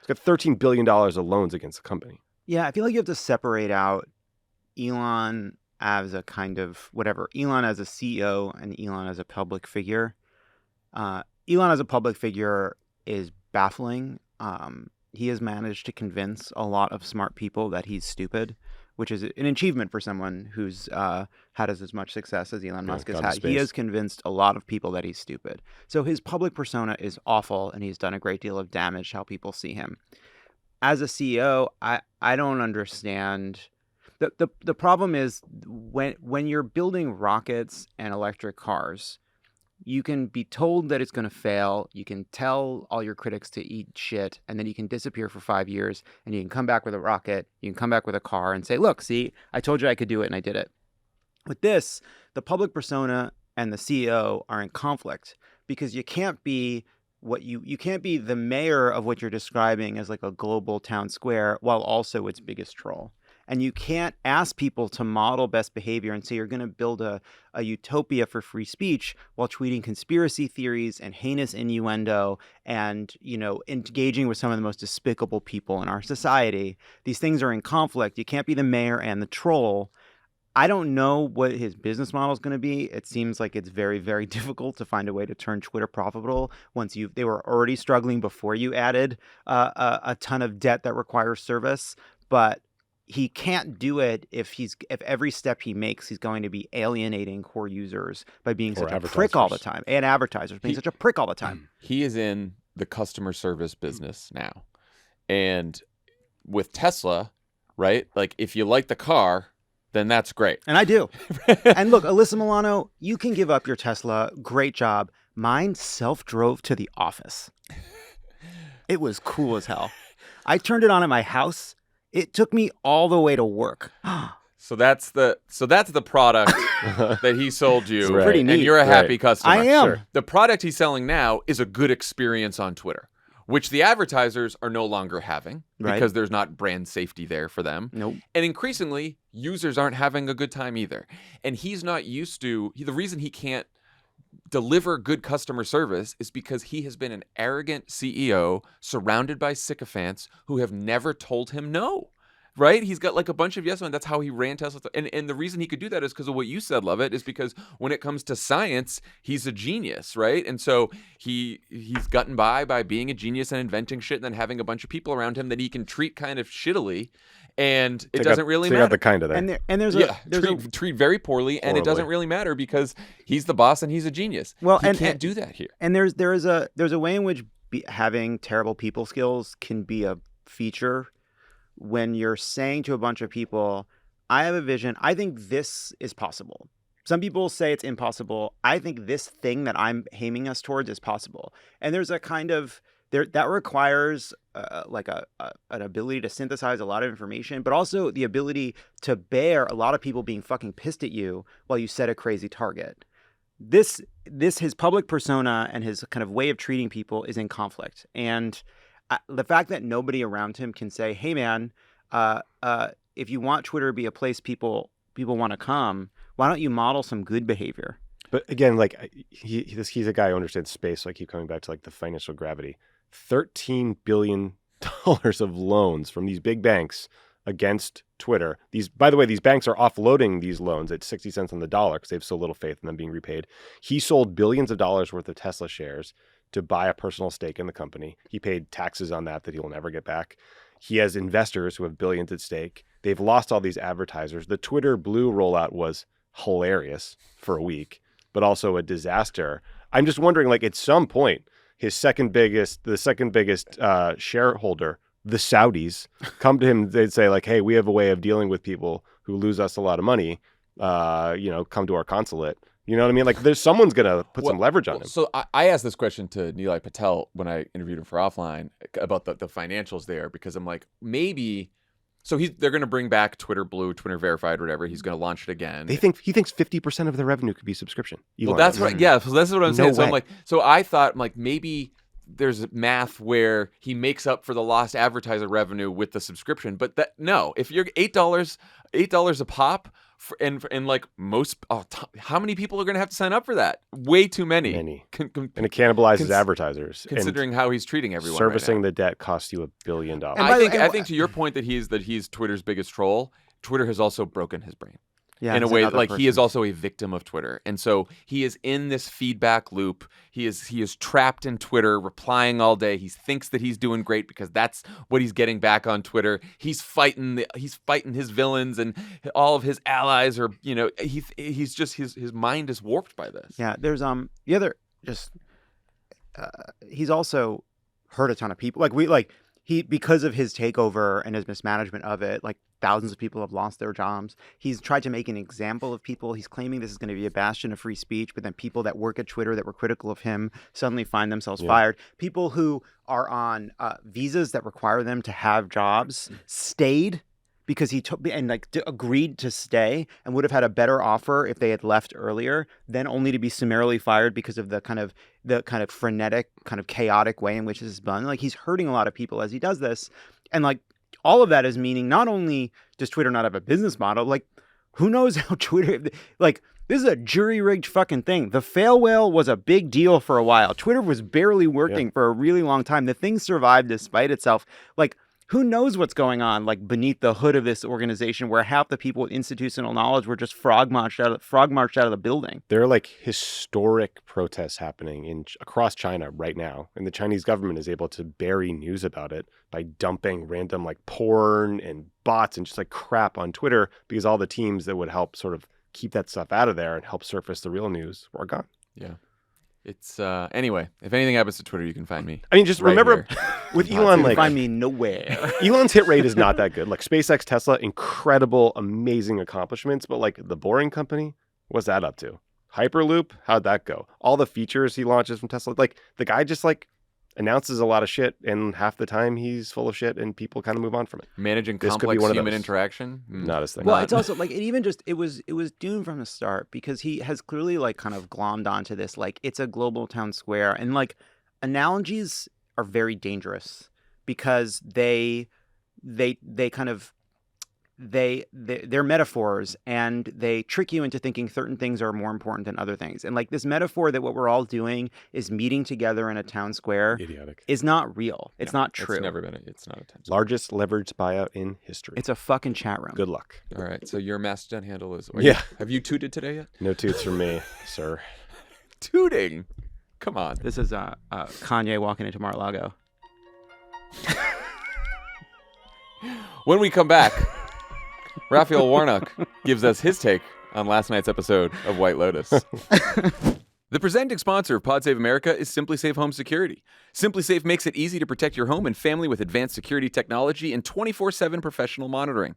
He's got $13 billion of loans against the company. Yeah, I feel like you have to separate out Elon as a kind of Elon as a CEO and Elon as a public figure. Elon as a public figure is baffling. He has managed to convince a lot of smart people that he's stupid, which is an achievement for someone who's had as much success as Elon Musk has had. He has convinced a lot of people that he's stupid. So his public persona is awful, and he's done a great deal of damage to how people see him. As a CEO, I don't understand. The problem is when you're building rockets and electric cars, you can be told that it's going to fail. You can tell all your critics to eat shit, and then you can disappear for 5 years, and you can come back with a rocket. You can come back with a car and say, look, see, I told you I could do it, and I did it. With this, the public persona and the CEO are in conflict because you can't be you can't be the mayor of what you're describing as like a global town square while also its biggest troll. And you can't ask people to model best behavior and say you're going to build a utopia for free speech while tweeting conspiracy theories and heinous innuendo and, engaging with some of the most despicable people in our society. These things are in conflict. You can't be the mayor and the troll. I don't know what his business model is going to be. It seems like it's very, very difficult to find a way to turn Twitter profitable once they were already struggling before you added a ton of debt that requires service. But he can't do it if every step he makes, he's going to be alienating core users by being such a prick all the time, and advertisers being such a prick all the time. He is in the customer service business now. And with Tesla, right? Like if you like the car, then that's great. And I do. And look, Alyssa Milano, you can give up your Tesla. Great job. Mine self-drove to the office. It was cool as hell. I turned it on at my house. It took me all the way to work. So that's the product that he sold you. Right. Pretty neat. And you're a happy customer. I am. Sure. The product he's selling now is a good experience on Twitter, which the advertisers are no longer having because there's not brand safety there for them. Nope. And increasingly, users aren't having a good time either. And he's not used to, the reason he can't deliver good customer service is because he has been an arrogant CEO surrounded by sycophants who have never told him no. Right? He's got like a bunch of yes men. That's how he ran Tesla. And the reason he could do that is because of what you said, Lovett, is because when it comes to science, he's a genius, right? And so he's gotten by being a genius and inventing shit and then having a bunch of people around him that he can treat kind of shittily. And it doesn't really matter. The kind of there. And there's treat very poorly, and it doesn't really matter because he's the boss and he's a genius. Well, he can't do that here. And there's a way in which having terrible people skills can be a feature. When you're saying to a bunch of people, I have a vision, I think this is possible. Some people say it's impossible. I think this thing that I'm aiming us towards is possible. And there's a kind of, that requires like an ability to synthesize a lot of information, but also the ability to bear a lot of people being fucking pissed at you while you set a crazy target. His public persona and his kind of way of treating people is in conflict. And the fact that nobody around him can say, hey, man, if you want Twitter to be a place people want to come, why don't you model some good behavior? But again, like he's a guy who understands space. So I keep coming back to like the financial gravity. $13 billion of loans from these big banks against Twitter. By the way, these banks are offloading these loans at 60 cents on the dollar because they have so little faith in them being repaid. He sold billions of dollars worth of Tesla shares to buy a personal stake in the company. He paid taxes on that he will never get back. He has investors who have billions at stake. They've lost all these advertisers. The Twitter Blue rollout was hilarious for a week, but also a disaster. I'm just wondering, like, at some point, the second biggest shareholder, the Saudis, come to him. They'd say, like, hey, we have a way of dealing with people who lose us a lot of money. Come to our consulate. You know what I mean? Like, there's someone's going to put some leverage on him. So I asked this question to Nilay Patel when I interviewed him for Offline about the financials there, because I'm like, maybe. So they're going to bring back Twitter Blue, Twitter Verified, whatever. He's going to launch it again. He thinks 50% of their revenue could be subscription. Well, that's right. Yeah, so that's what I'm saying. No So way. I'm like, I thought like maybe there's math where he makes up for the lost advertiser revenue with the subscription, but no. If you're $8 a pop. And like most, how many people are going to have to sign up for that? Way too many. And it cannibalizes advertisers. Considering how he's treating everyone. Servicing right now. the debt costs you $1 billion. I think to your point that he's Twitter's biggest troll, Twitter has also broken his brain. Yeah, in a way, like he is also a victim of Twitter, and so he is in this feedback loop. He is trapped in Twitter, replying all day. He thinks that he's doing great because that's what he's getting back on Twitter. He's fighting his villains, and all of his allies are, he's just his mind is warped by this. Yeah, there's the other he's also hurt a ton of people. Because of his takeover and his mismanagement of it, like thousands of people have lost their jobs. He's tried to make an example of people. He's claiming this is going to be a bastion of free speech, but then people that work at Twitter that were critical of him suddenly find themselves fired. People who are on visas that require them to have jobs stayed because he took and agreed to stay and would have had a better offer if they had left earlier, then only to be summarily fired because of the kind of frenetic, kind of chaotic way in which this is done. Like, he's hurting a lot of people as he does this. And like all of that is meaning not only does Twitter not have a business model, like who knows how Twitter, like this is a jury-rigged fucking thing. The fail whale was a big deal for a while. Twitter was barely working for a really long time. The thing survived despite itself. Like, who knows what's going on, like beneath the hood of this organization, where half the people with institutional knowledge were just frog marched out of the building. There are like historic protests happening across China right now, and the Chinese government is able to bury news about it by dumping random like porn and bots and just like crap on Twitter, because all the teams that would help sort of keep that stuff out of there and help surface the real news are gone. Yeah. It's anyway. If anything happens to Twitter, you can find me. I mean, just right remember here. with Elon, like find me nowhere. Elon's hit rate is not that good. Like SpaceX, Tesla, incredible, amazing accomplishments, but like the Boring Company, what's that up to? Hyperloop, how'd that go? All the features he launches from Tesla, like the guy just like announces a lot of shit, and half the time he's full of shit, and people kind of move on from it. Managing This could be complex one of human those. interaction. Not his thing. Well, it's also like it was doomed from the start because he has clearly like kind of glommed onto this like it's a global town square, and like analogies are very dangerous because they kind of they're metaphors, and they trick you into thinking certain things are more important than other things. And like this metaphor that what we're all doing is meeting together in a town square Idiotic. is not real. It's not true. It's never been. It's not a tense. Largest leveraged buyout in history. It's a fucking chat room. Good luck. All right. So your Mastodon handle is. Yeah. Have you tooted today yet? No toots from me, sir. Tooting. Come on. This is Kanye walking into Mar-a-Lago. When we come back, Raphael Warnock gives us his take on last night's episode of White Lotus. The presenting sponsor of Pod Save America is Simply Safe Home Security. Simply Safe makes it easy to protect your home and family with advanced security technology and 24/7 professional monitoring.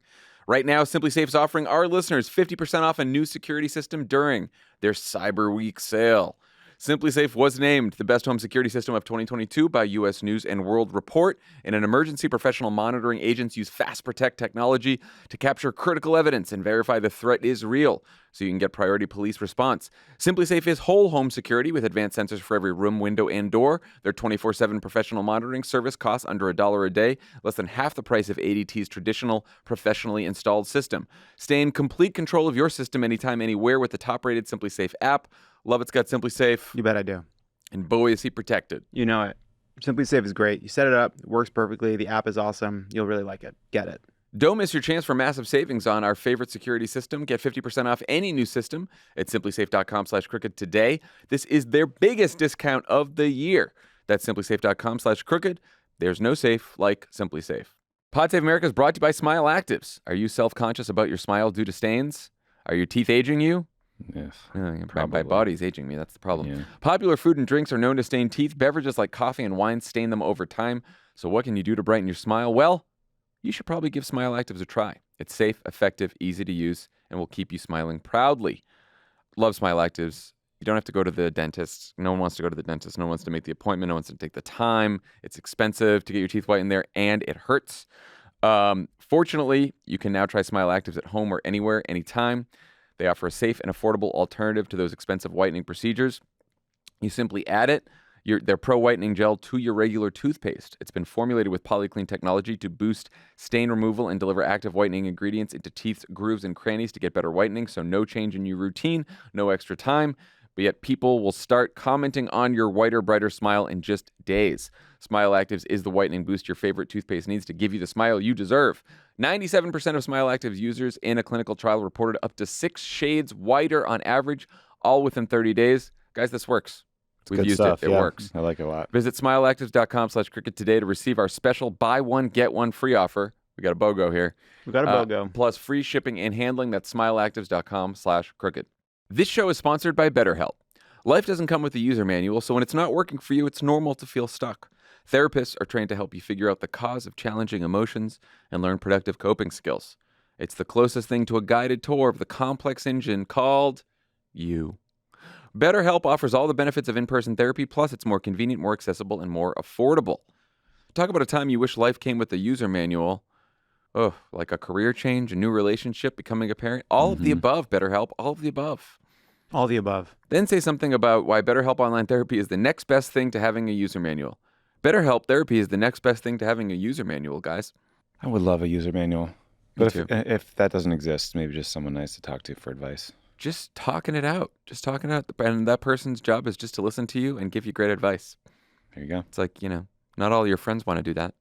Right now, Simply Safe is offering our listeners 50% off a new security system during their Cyber Week sale. Simply Safe was named the best home security system of 2022 by U.S. News and World Report, and an emergency professional monitoring agents use Fast Protect technology to capture critical evidence and verify the threat is real, so you can get priority police response. Simply Safe is whole home security with advanced sensors for every room, window, and door. Their 24/7 professional monitoring service costs under $1 a day, less than half the price of ADT's traditional professionally installed system. Stay in complete control of your system anytime, anywhere with the top-rated Simply Safe app. Lovett's got Simply Safe, You bet I do. and boy, is he protected. You know it. Simply Safe is great. You set it up, it works perfectly. The app is awesome. You'll really like it. Get it. Don't miss your chance for massive savings on our favorite security system. Get 50% off any new system at simplysafe.com/crooked today. This is their biggest discount of the year. That's simplysafe.com/crooked. There's no safe like Simply Safe. Pod Save America is brought to you by Smile Actives. Are you self-conscious about your smile due to stains? Are your teeth aging you? Yes. My Probably. body's aging me. That's the problem. Yeah. Popular food and drinks are known to stain teeth. Beverages like coffee and wine stain them over time. So what can you do to brighten your smile? Well, you should probably give Smile Actives a try. It's safe, effective, easy to use, and will keep you smiling proudly. Love Smile Actives. You don't have to go to the dentist. No one wants to go to the dentist. No one wants to make the appointment. No one wants to take the time. It's expensive to get your teeth whitened there, and it hurts. Fortunately, you can now try Smile Actives at home or anywhere, anytime. They offer a safe and affordable alternative to those expensive whitening procedures. You simply add their Pro Whitening Gel to your regular toothpaste. It's been formulated with polyclean technology to boost stain removal and deliver active whitening ingredients into teeth's grooves and crannies to get better whitening, so no change in your routine, no extra time. But yet people will start commenting on your whiter, brighter smile in just days. Smile Actives is the whitening boost your favorite toothpaste needs to give you the smile you deserve. 97% of Smile Actives users in a clinical trial reported up to 6 shades whiter on average, all within 30 days. Guys, this works. We've Good used stuff, it. It yeah. works. I like it a lot. Visit smileactives.com/cricket today to receive our special buy one, get one free offer. We got a BOGO here. We got a BOGO. Plus free shipping and handling. That's smileactives.com/crooked. This show is sponsored by BetterHelp. Life doesn't come with a user manual, so when it's not working for you, it's normal to feel stuck. Therapists are trained to help you figure out the cause of challenging emotions and learn productive coping skills. It's the closest thing to a guided tour of the complex engine called you. BetterHelp offers all the benefits of in-person therapy, plus it's more convenient, more accessible, and more affordable. Talk about a time you wish life came with a user manual. Oh, like a career change, a new relationship, becoming a parent. All of the above, BetterHelp, all of the above. All the above. Then say something about why BetterHelp Online Therapy is the next best thing to having a user manual. BetterHelp Therapy is the next best thing to having a user manual, guys. I would love a user manual. Me But too. if that doesn't exist, maybe just someone nice to talk to for advice. Just talking it out. Just talking it out. And that person's job is just to listen to you and give you great advice. There you go. It's like, not all your friends want to do that.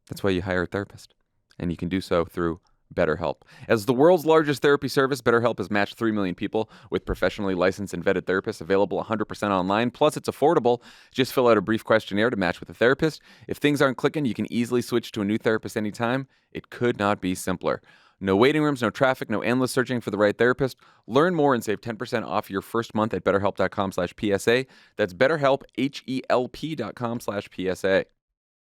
That's why you hire a therapist. And you can do so through BetterHelp. As the world's largest therapy service, BetterHelp has matched 3 million people with professionally licensed and vetted therapists, available 100% online. Plus, it's affordable. Just fill out a brief questionnaire to match with a therapist. If things aren't clicking, you can easily switch to a new therapist anytime. It could not be simpler. No waiting rooms, no traffic, no endless searching for the right therapist. Learn more and save 10% off your first month at betterhelp.com/PSA. That's BetterHelp, HELP.com/PSA.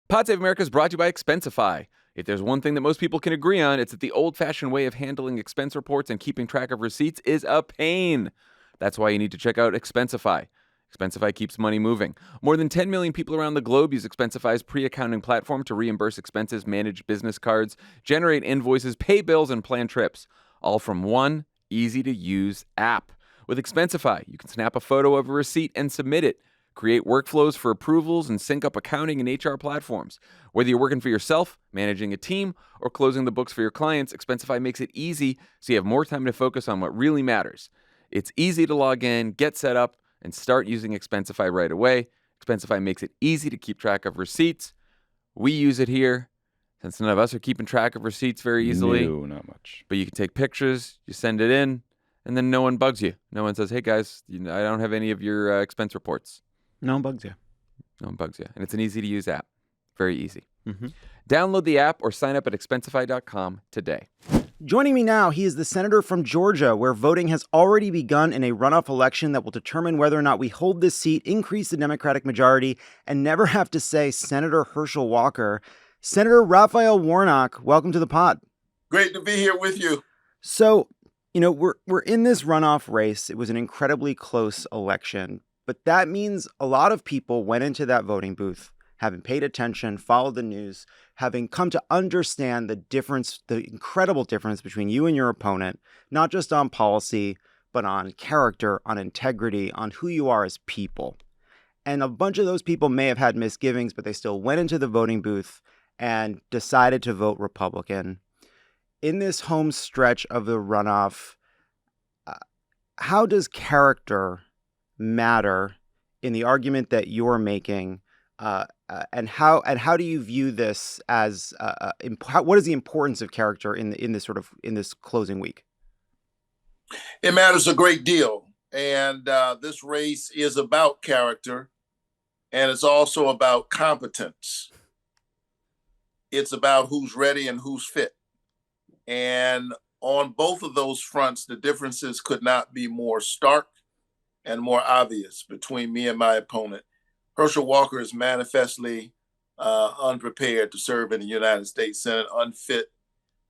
Pod Save America is brought to you by Expensify. If there's one thing that most people can agree on, it's that the old-fashioned way of handling expense reports and keeping track of receipts is a pain. That's why you need to check out Expensify. Expensify keeps money moving. More than 10 million people around the globe use Expensify's pre-accounting platform to reimburse expenses, manage business cards, generate invoices, pay bills, and plan trips, all from one easy-to-use app. With Expensify, you can snap a photo of a receipt and submit it, create workflows for approvals, and sync up accounting and HR platforms. Whether you're working for yourself, managing a team, or closing the books for your clients, Expensify makes it easy so you have more time to focus on what really matters. It's easy to log in, get set up, and start using Expensify right away. Expensify makes it easy to keep track of receipts. We use it here since none of us are keeping track of receipts very easily. No, not much. But you can take pictures, you send it in, and then no one bugs you. No one says, hey guys, I don't have any of your expense reports. No one bugs you. No one bugs you. And it's an easy to use app. Very easy. Mm-hmm. Download the app or sign up at expensify.com today. Joining me now, he is the senator from Georgia, where voting has already begun in a runoff election that will determine whether or not we hold this seat, increase the Democratic majority, and never have to say Senator Herschel Walker. Senator Raphael Warnock, welcome to the pod. Great to be here with you. So, we're in this runoff race. It was an incredibly close election, but that means a lot of people went into that voting booth, having paid attention, followed the news, having come to understand the difference, the incredible difference between you and your opponent, not just on policy, but on character, on integrity, on who you are as people. And a bunch of those people may have had misgivings, but they still went into the voting booth and decided to vote Republican. In this home stretch of the runoff, how does character matter in the argument that you're making? And how do you view this as what is the importance of character in this closing week? It matters a great deal, and this race is about character, and it's also about competence. It's about who's ready and who's fit, and on both of those fronts, the differences could not be more stark and more obvious between me and my opponent. Herschel Walker is manifestly unprepared to serve in the United States Senate, unfit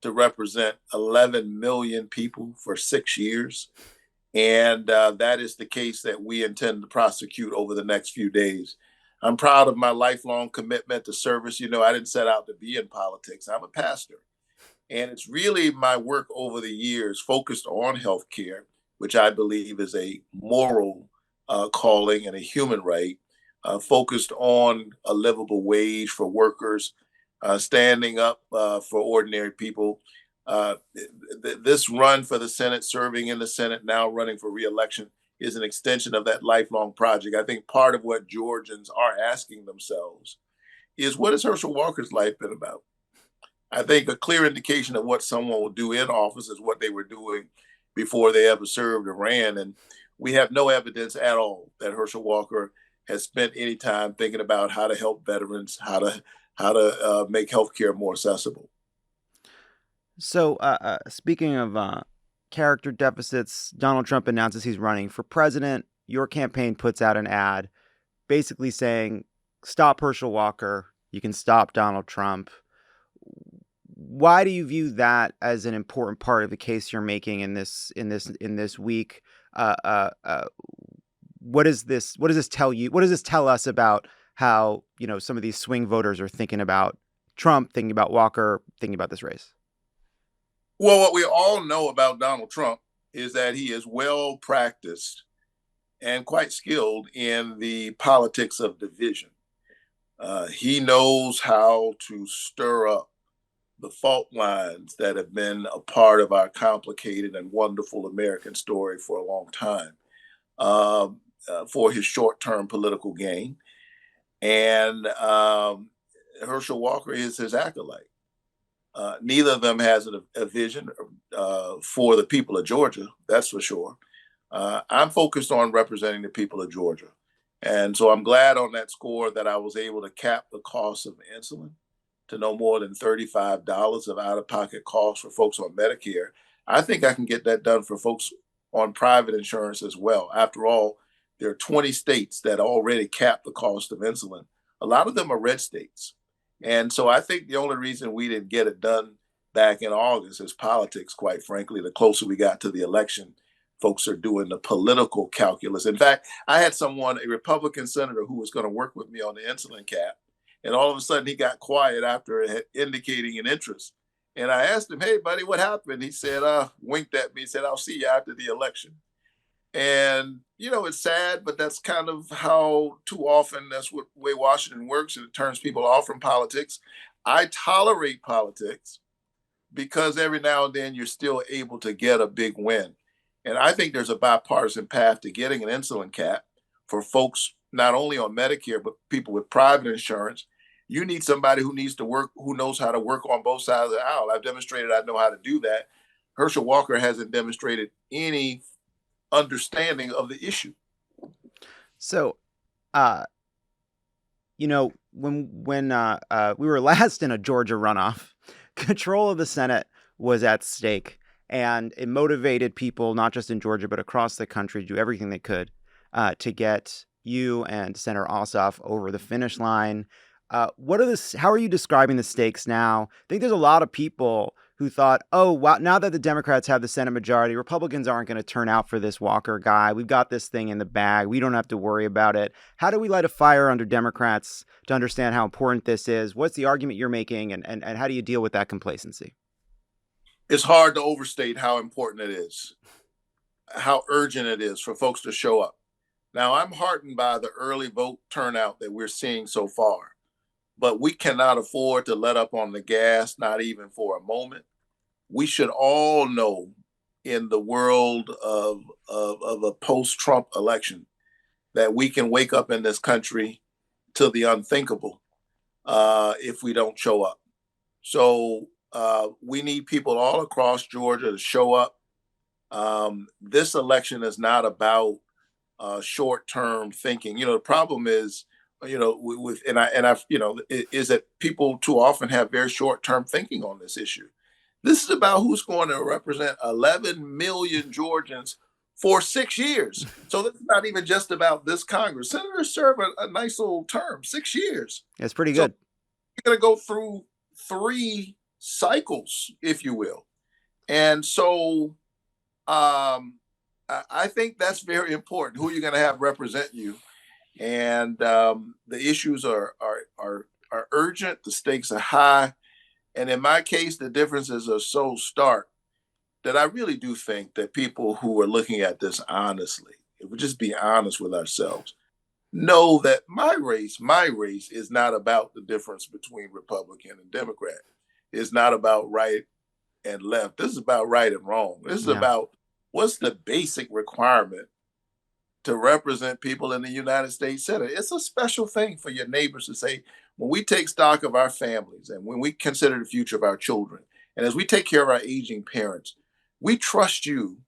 to represent 11 million people for 6 years. And that is the case that we intend to prosecute over the next few days. I'm proud of my lifelong commitment to service. I didn't set out to be in politics. I'm a pastor. And it's really my work over the years focused on healthcare, which I believe is a moral calling and a human right. Focused on a livable wage for workers, standing up for ordinary people. This run for the Senate, serving in the Senate, now running for re-election, is an extension of that lifelong project. I think part of what Georgians are asking themselves is, what has Herschel Walker's life been about? I think a clear indication of what someone will do in office is what they were doing before they ever served or ran. And we have no evidence at all that Herschel Walker has spent any time thinking about how to help veterans, how to make healthcare more accessible. So speaking of character deficits, Donald Trump announces he's running for president. Your campaign puts out an ad basically saying, stop Herschel Walker, you can stop Donald Trump. Why do you view that as an important part of the case you're making in this week? What does this tell you? What does this tell us about how, some of these swing voters are thinking about Trump, thinking about Walker, thinking about this race? Well, what we all know about Donald Trump is that he is well practiced and quite skilled in the politics of division. He knows how to stir up the fault lines that have been a part of our complicated and wonderful American story for a long time, for his short-term political gain. And Herschel Walker is his acolyte. Neither of them has a vision for the people of Georgia, that's for sure. I'm focused on representing the people of Georgia. And so I'm glad on that score that I was able to cap the cost of insulin to no more than $35 of out-of-pocket costs for folks on Medicare, I think I can get that done for folks on private insurance as well. After all, there are 20 states that already cap the cost of insulin. A lot of them are red states. And so I think the only reason we didn't get it done back in August is politics, quite frankly. The closer we got to the election, folks are doing the political calculus. In fact, I had a Republican senator who was going to work with me on the insulin cap. And all of a sudden he got quiet after indicating an interest. And I asked him, hey, buddy, what happened? He said, winked at me, said, I'll see you after the election. And, it's sad, but that's kind of how too often that's what way Washington works. And it turns people off from politics. I tolerate politics because every now and then you're still able to get a big win. And I think there's a bipartisan path to getting an insulin cap for folks not only on Medicare, but people with private insurance. You need somebody who knows how to work on both sides of the aisle. I've demonstrated I know how to do that. Herschel Walker hasn't demonstrated any understanding of the issue. So, when we were last in a Georgia runoff, control of the Senate was at stake, and it motivated people not just in Georgia but across the country to do everything they could to get you and Senator Ossoff over the finish line. How are you describing the stakes now? I think there's a lot of people who thought, oh, wow, now that the Democrats have the Senate majority, Republicans aren't going to turn out for this Walker guy. We've got this thing in the bag. We don't have to worry about it. How do we light a fire under Democrats to understand how important this is? What's the argument you're making, and how do you deal with that complacency? It's hard to overstate how important it is, how urgent it is for folks to show up. Now, I'm heartened by the early vote turnout that we're seeing so far, but we cannot afford to let up on the gas, not even for a moment. We should all know in the world of a post-Trump election that we can wake up in this country to the unthinkable if we don't show up. So we need people all across Georgia to show up. This election is not about short-term thinking. The problem is, is that people too often have very short-term thinking on this issue. This is about who's going to represent 11 million Georgians for 6 years. So it's not even just about this Congress. Senators serve a nice little term, 6 years. That's pretty good. So you're going to go through 3 cycles, if you will. And so I think that's very important. Who you're going to have represent you. And the issues are urgent. The stakes are high. And in my case, the differences are so stark that I really do think that people who are looking at this honestly, if we just be honest with ourselves, know that my race is not about the difference between Republican and Democrat. It's not about right and left. This is about right and wrong. This is about what's the basic requirement to represent people in the United States Senate. It's a special thing for your neighbors to say, when we take stock of our families and when we consider the future of our children, and as we take care of our aging parents, we trust you.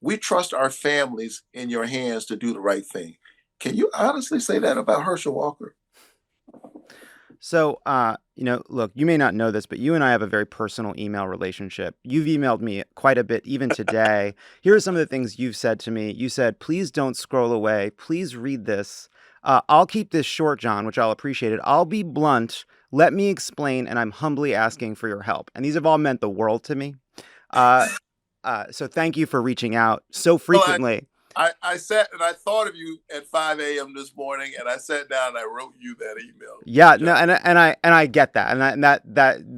We trust our families in your hands to do the right thing. Can you honestly say that about Herschel Walker? So, look, you may not know this, but you and I have a very personal email relationship. You've emailed me quite a bit, even today. Here are some of the things you've said to me. You said, please don't scroll away. Please read this. I'll keep this short, Jon, which I'll appreciate it. I'll be blunt. Let me explain, and I'm humbly asking for your help. And these have all meant the world to me. So thank you for reaching out so frequently. I sat and I thought of you at 5 a.m. this morning, and I sat down and I wrote you that email. Yeah, no, and I get that, and that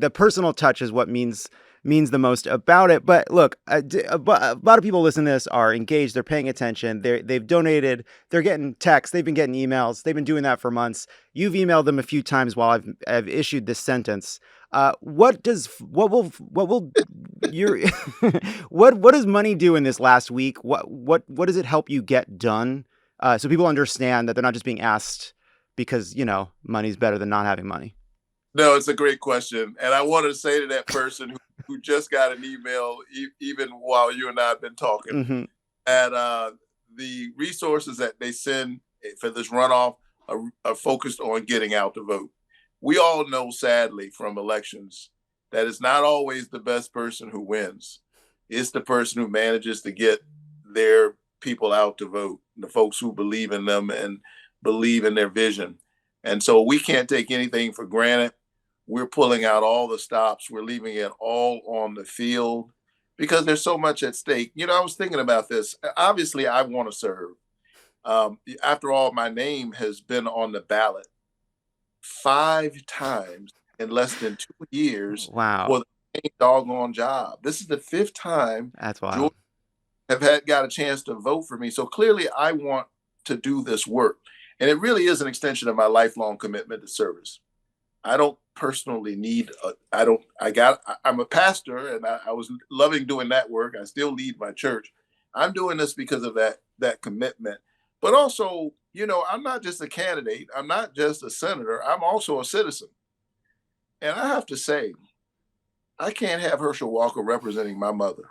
the personal touch is what means the most about it. But look, a lot of people listening to this are engaged. They're paying attention. They've donated. They're getting texts. They've been getting emails. They've been doing that for months. You've emailed them a few times while I've issued this sentence. What does money do in this last week? What does it help you get done? So people understand that they're not just being asked because, money's better than not having money. No, it's a great question. And I wanted to say to that person who just got an email, even while you and I have been talking, that the resources that they send for this runoff are focused on getting out the vote. we all know, sadly, from elections, that it's not always the best person who wins. It's the person who manages to get their people out to vote, the folks who believe in them and believe in their vision. And so we can't take anything for granted. We're pulling out all the stops. We're leaving it all on the field because there's so much at stake. You know, I was thinking about this. Obviously, I want to serve. After all, my name has been on the ballot 5 times in less than 2 years Wow. for the same doggone job. This is the 5th time That's wild. Georgia got a chance to vote for me. So clearly I want to do this work. And it really is an extension of my lifelong commitment to service. I don't personally need, I'm a pastor and I was loving doing that work. I still lead my church. I'm doing this because of that commitment. But also, you know, I'm not just a candidate. I'm not just a senator. I'm also a citizen. And I have to say, I can't have Herschel Walker representing my mother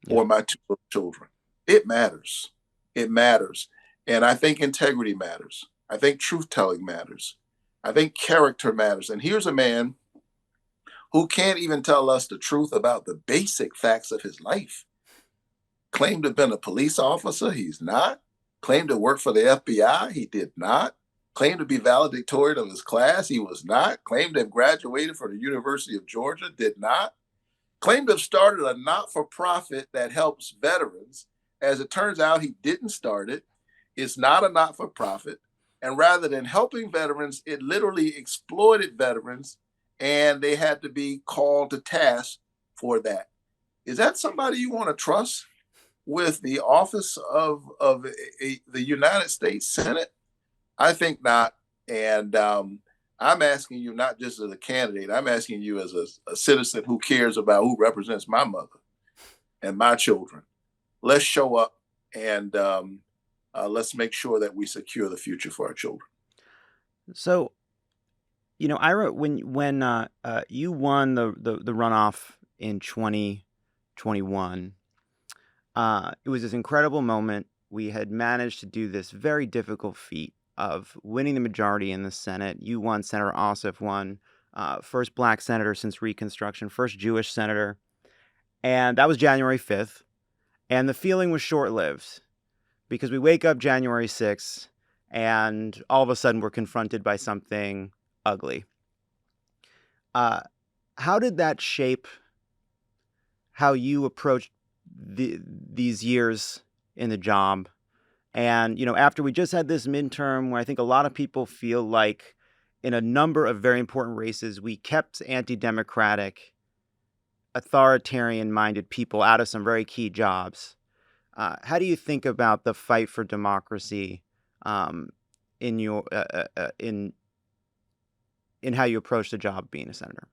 or my 2 children. It matters. It matters. And I think integrity matters. I think truth-telling matters. I think character matters. And here's a man who can't even tell us the truth about the basic facts of his life. Claimed to have been a police officer. He's not. Claimed to work for the FBI. He did not. Claimed to be valedictorian of his class. He was not. Claimed to have graduated from the University of Georgia. Did not. Claimed to have started a not-for-profit that helps veterans. As it turns out, he didn't start it. It's not a not-for-profit. And rather than helping veterans, it literally exploited veterans, and they had to be called to task for that. Is that somebody you want to trust with the office of the United States Senate? I think not. And I'm asking you not just as a candidate, I'm asking you as a citizen who cares about who represents my mother and my children. Let's show up and let's make sure that we secure the future for our children. So, you know, Ira, when you won the runoff in 2021, it was this incredible moment. We had managed to do this very difficult feat of winning the majority in the Senate. You won, Senator Ossoff won, first black senator since Reconstruction, first Jewish senator. And that was January 5th. And the feeling was short-lived because we wake up January 6th and all of a sudden we're confronted by something ugly. How did that shape how you approached these years in the job? And, you know, after we just had this midterm where I think a lot of people feel like in a number of very important races, we kept anti-democratic, authoritarian-minded people out of some very key jobs. How do you think about the fight for democracy in your in how you approach the job of being a senator?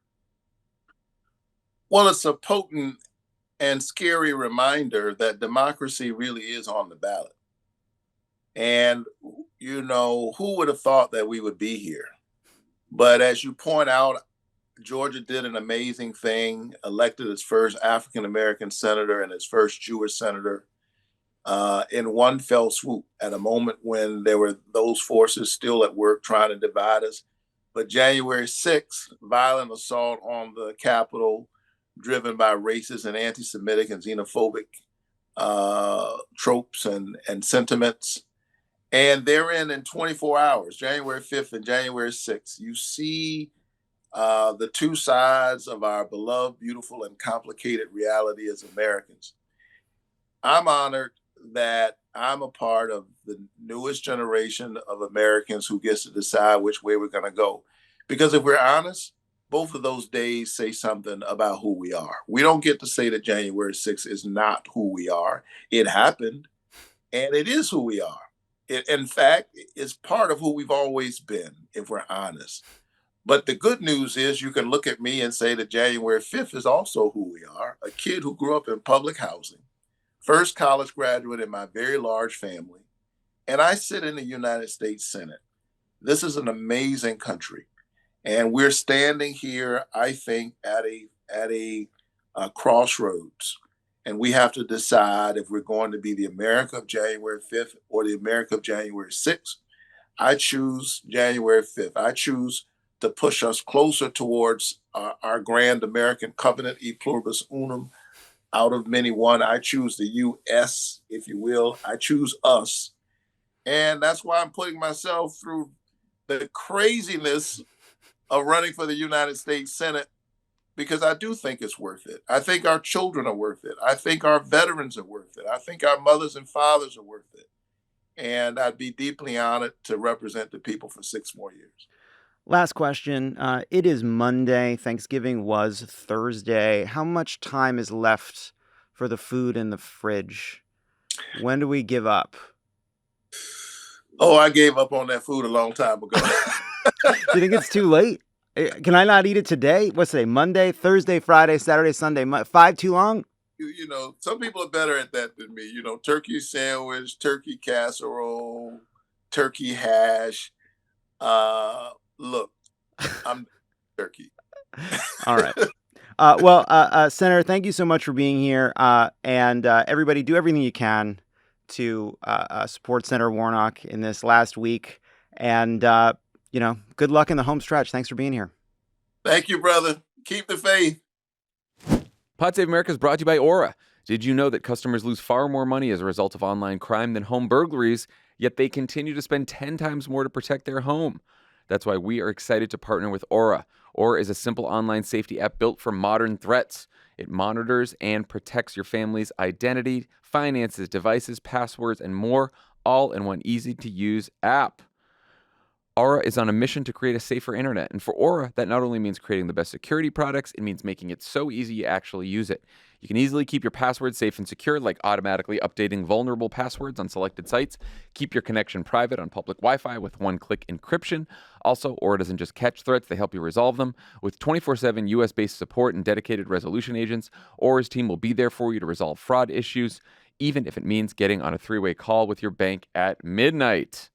Well, it's a potent and scary reminder that democracy really is on the ballot. And, you know, who would have thought that we would be here? But as you point out, Georgia did an amazing thing, elected its first African-American senator and its first Jewish senator in one fell swoop at a moment when there were those forces still at work trying to divide us. But January 6th, violent assault on the Capitol, driven by racist and anti-Semitic and xenophobic tropes and sentiments. And therein in 24 hours, January 5th and January 6th, you see the two sides of our beloved, beautiful, and complicated reality as Americans. I'm honored that I'm a part of the newest generation of Americans who gets to decide which way we're going to go. Because if we're honest, both of those days say something about who we are. We don't get to say that January 6th is not who we are. It happened, and it is who we are. In fact, it's part of who we've always been, if we're honest. But the good news is you can look at me and say that January 5th is also who we are, a kid who grew up in public housing, first college graduate in my very large family, and I sit in the United States Senate. This is an amazing country, and we're standing here, I think, at a crossroads. And we have to decide if we're going to be the America of January 5th or the America of January 6th. I choose January 5th. I choose to push us closer towards our grand American covenant, e pluribus unum, out of many one. I choose the U.S., if you will. I choose us. And that's why I'm putting myself through the craziness of running for the United States Senate, because I do think it's worth it. I think our children are worth it. I think our veterans are worth it. I think our mothers and fathers are worth it. And I'd be deeply honored to represent the people for 6 more years. Last question. It is Monday. Thanksgiving was Thursday. How much time is left for the food in the fridge? When do we give up? Oh, I gave up on that food a long time ago. Do you think it's too late? Can I not eat it today? What's today? Monday, Thursday, Friday, Saturday, Sunday. 5 too long? You know, some people are better at that than me. You know, turkey sandwich, turkey casserole, turkey hash. Look, I'm turkey. All right. Senator, thank you so much for being here. And everybody, do everything you can to support Senator Warnock in this last week. And, good luck in the home stretch. Thanks for being here. Thank you, brother. Keep the faith. Pod Save America is brought to you by Aura. Did you know that customers lose far more money as a result of online crime than home burglaries, yet they continue to spend 10 times more to protect their home? That's why we are excited to partner with Aura. Aura is a simple online safety app built for modern threats. It monitors and protects your family's identity, finances, devices, passwords, and more, all in one easy-to-use app. Aura is on a mission to create a safer internet. And for Aura, that not only means creating the best security products, it means making it so easy you actually use it. You can easily keep your passwords safe and secure, like automatically updating vulnerable passwords on selected sites. Keep your connection private on public Wi-Fi with one-click encryption. Also, Aura doesn't just catch threats, they help you resolve them. With 24/7 US-based support and dedicated resolution agents, Aura's team will be there for you to resolve fraud issues, even if it means getting on a 3-way call with your bank at midnight.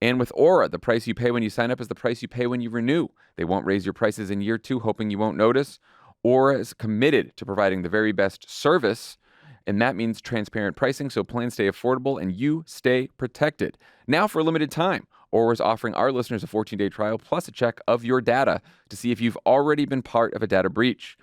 And with Aura, the price you pay when you sign up is the price you pay when you renew. They won't raise your prices in year 2, hoping you won't notice. Aura is committed to providing the very best service, and that means transparent pricing so plans stay affordable and you stay protected. Now, for a limited time, Aura is offering our listeners a 14-day trial plus a check of your data to see if you've already been part of a data breach.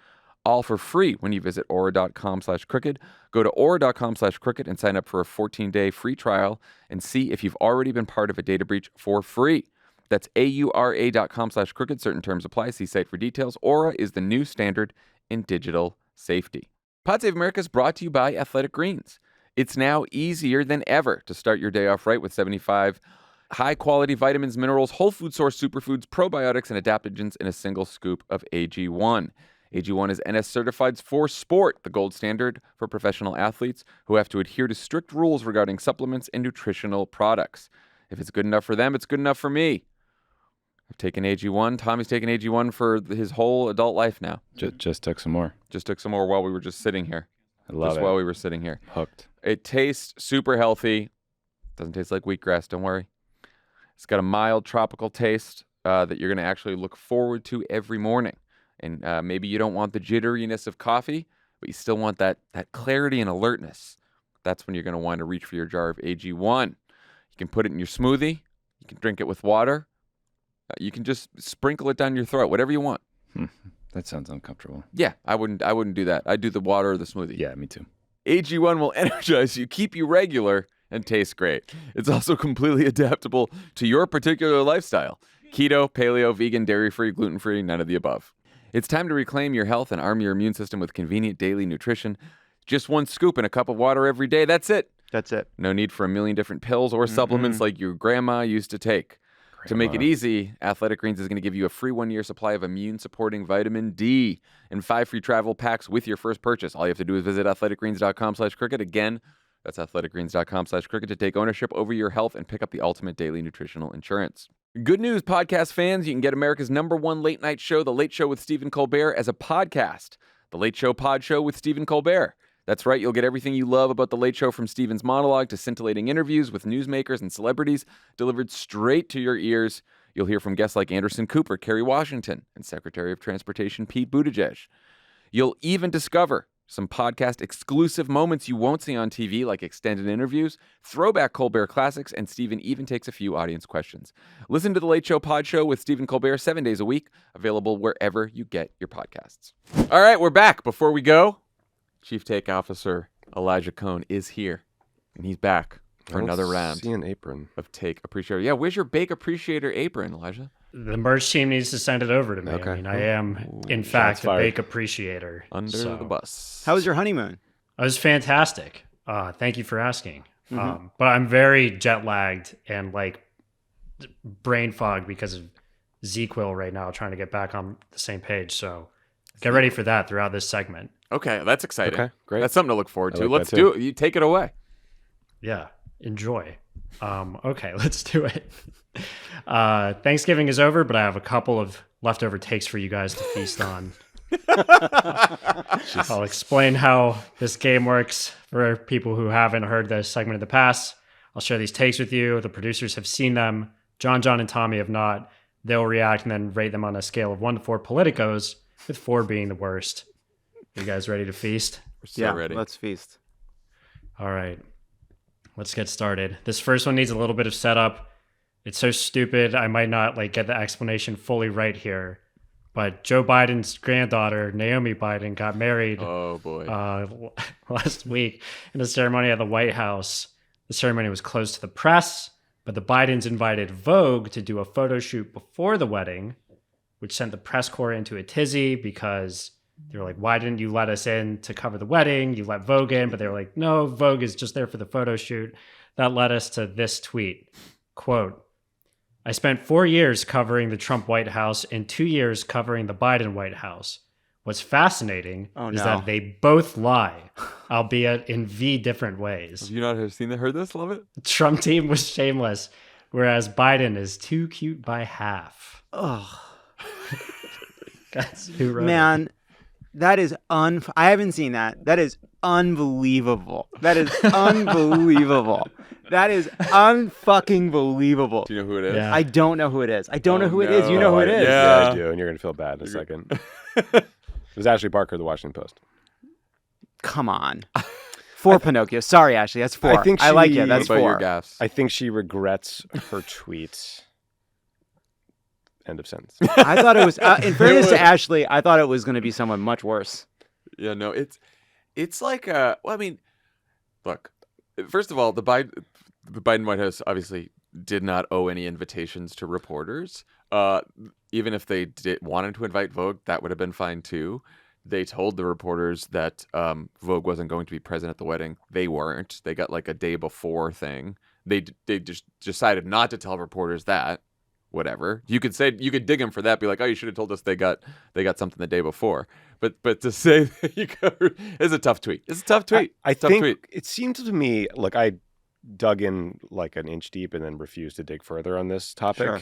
All for free when you visit aura.com/crooked. Go to aura.com/crooked and sign up for a 14-day free trial and see if you've already been part of a data breach for free. That's aura.com/crooked. Certain terms apply. See site for details. Aura is the new standard in digital safety. Pod Save America is brought to you by Athletic Greens. It's now easier than ever to start your day off right with 75 high-quality vitamins, minerals, whole food source superfoods, probiotics, and adaptogens in a single scoop of AG1. AG1 is NS certified for sport, the gold standard for professional athletes who have to adhere to strict rules regarding supplements and nutritional products. If it's good enough for them, it's good enough for me. I've taken AG1. Tommy's taken AG1 for his whole adult life now. Just took some more. Just took some more while we were just sitting here. I love it. While we were sitting here. Hooked. It tastes super healthy. Doesn't taste like wheatgrass, don't worry. It's got a mild tropical taste that you're going to actually look forward to every morning. And maybe you don't want the jitteriness of coffee, but you still want that clarity and alertness. That's when you're going to want to reach for your jar of AG1. You can put it in your smoothie. You can drink it with water. You can just sprinkle it down your throat, whatever you want. That sounds uncomfortable. Yeah, I wouldn't do that. I'd do the water or the smoothie. Yeah, me too. AG1 will energize you, keep you regular, and taste great. It's also completely adaptable to your particular lifestyle. Keto, paleo, vegan, dairy-free, gluten-free, none of the above. It's time to reclaim your health and arm your immune system with convenient daily nutrition. Just one scoop in a cup of water every day. That's it. That's it. No need for a million different pills or supplements like your grandma used to take. To make it easy, Athletic Greens is going to give you a free 1-year supply of immune-supporting vitamin D and 5 free travel packs with your first purchase. All you have to do is visit athleticgreens.com/crooked. Again, that's athleticgreens.com/crooked to take ownership over your health and pick up the ultimate daily nutritional insurance. Good news, podcast fans. You can get America's #1 late-night show, The Late Show with Stephen Colbert, as a podcast. The Late Show Pod Show with Stephen Colbert. That's right, you'll get everything you love about The Late Show, from Stephen's monologue to scintillating interviews with newsmakers and celebrities delivered straight to your ears. You'll hear from guests like Anderson Cooper, Kerry Washington, and Secretary of Transportation Pete Buttigieg. You'll even discover some podcast exclusive moments you won't see on TV, like extended interviews, throwback Colbert classics, and Stephen even takes a few audience questions. Listen to The Late Show Pod Show with Stephen Colbert 7 days a week, available wherever you get your podcasts. All right, we're back. Before we go, Chief Take Officer Elijah Cohn is here, and he's back for another round. See an apron of Take Appreciator. Yeah, where's your Bake Appreciator apron, Elijah? The merch team needs to send it over to me. Okay. I mean, I am, in fact, a Bake Appreciator. Under the bus. How was your honeymoon? It was fantastic. Thank you for asking. But I'm very jet lagged and like brain fogged because of ZQuil right now, trying to get back on the same page. So get ready for that throughout this segment. Okay, that's exciting. Okay, great. That's something to look forward to. like Let's that do too. it. You take it away. Yeah, enjoy. Okay, let's do it. Thanksgiving is over, but I have a couple of leftover takes for you guys to feast on. I'll explain how this game works for people who haven't heard this segment in the past. I'll share these takes with you. The producers have seen them. Jon, and Tommy have not. They'll react and then rate them on a scale of 1 to 4 politicos, with 4 being the worst. You guys ready to feast? We're so ready. Let's feast. All right. Let's get started. This first one needs a little bit of setup. It's so stupid, I might not get the explanation fully right here. But Joe Biden's granddaughter, Naomi Biden, got married Oh, boy. last week in a ceremony at the White House. The ceremony was closed to the press, but the Bidens invited Vogue to do a photo shoot before the wedding, which sent the press corps into a tizzy because they were like, why didn't you let us in to cover the wedding? You let Vogue in, but they were like, no, Vogue is just there for the photo shoot. That led us to this tweet, quote, I spent 4 years covering the Trump White House and 2 years covering the Biden White House. What's fascinating is that they both lie, albeit in different ways. Have you not heard this? Love it? Trump team was shameless, whereas Biden is too cute by half. Oh, Guys, who wrote it? man, that is I haven't seen that. That is unbelievable. That is unbelievable. That is unfucking believable. Do you know who it is? Yeah. I don't know who it is. I don't Oh, know who it is. You know who it is. Yeah. I do, and you're going to feel bad in a second. It was Ashley Barker, The Washington Post. Come on. 4 Pinocchio. Sorry, Ashley. That's 4. I think I like she- it. That's What about your 4. gaffes? I think she regrets her tweet. End of sentence. I thought it was, in fairness to Ashley, I thought it was going to be someone much worse. Yeah, no, it's like well, I mean, look, first of all, the Biden White House obviously did not owe any invitations to reporters. Even if they wanted to invite Vogue, that would have been fine too. They told the reporters that Vogue wasn't going to be present at the wedding. They weren't. They got like a day before thing. They just decided not to tell reporters that. Whatever. You could dig them for that. Be like, oh, you should have told us they got something the day before. But to say that you covered is a tough tweet. It's a tough tweet. I Tough think tweet. it seemed to me like I dug in like an inch deep and then refused to dig further on this topic. Sure.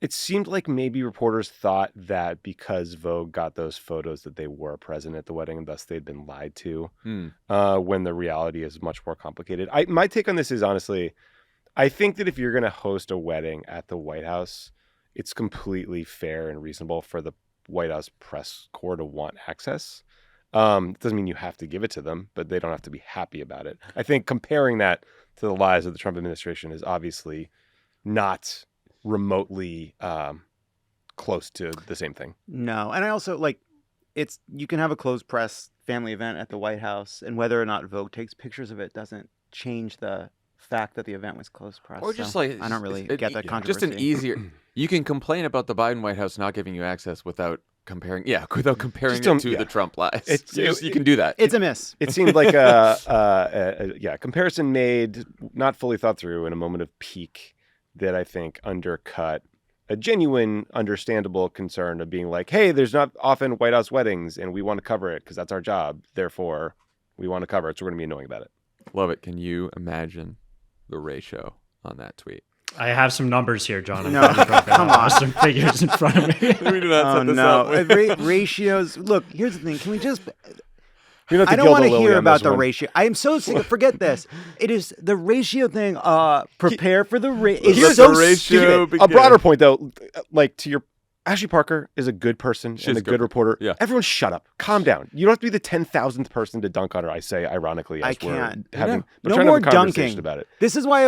It seemed like maybe reporters thought that because Vogue got those photos that they were present at the wedding and thus they'd been lied to, when the reality is much more complicated. My take on this is honestly, I think that if you're going to host a wedding at the White House, it's completely fair and reasonable for the White House press corps to want access. It doesn't mean you have to give it to them, but they don't have to be happy about it. I think comparing that to the lies of the Trump administration is obviously not remotely close to the same thing. No. And I also, you can have a closed press family event at the White House, and whether or not Vogue takes pictures of it doesn't change the fact that the event was closed press. Or just So like I don't really get that controversy. Just an easier. You can complain about the Biden White House not giving you access without comparing. Yeah, without comparing it to the Trump lies. You can do that. It's a miss. It seemed like a comparison made, not fully thought through, in a moment of pique that I think undercut a genuine, understandable concern of being like, hey, there's not often White House weddings and we want to cover it because that's our job. Therefore, we want to cover it. So we're going to be annoying about it. Love it. Can you imagine the ratio on that tweet? I have some numbers here, John. No, come on. Some figures in front of me. We do not Oh, set this no. up. Ratios. Look, here's the thing. Can we just... We don't have I to don't gild want the to lily hear on about this the one. ratio. I am so sick of... Forget this. It is the ratio thing. Prepare for the ratio. It's Let so the ratio stupid. begin. A broader point, though, like to your Ashley Parker is a good person She's and a good reporter. Yeah. Everyone shut up. Calm down. You don't have to be the 10,000th person to dunk on her, I say, ironically. As I can't. We're having, but No trying more to have a conversation dunking. about it. This is why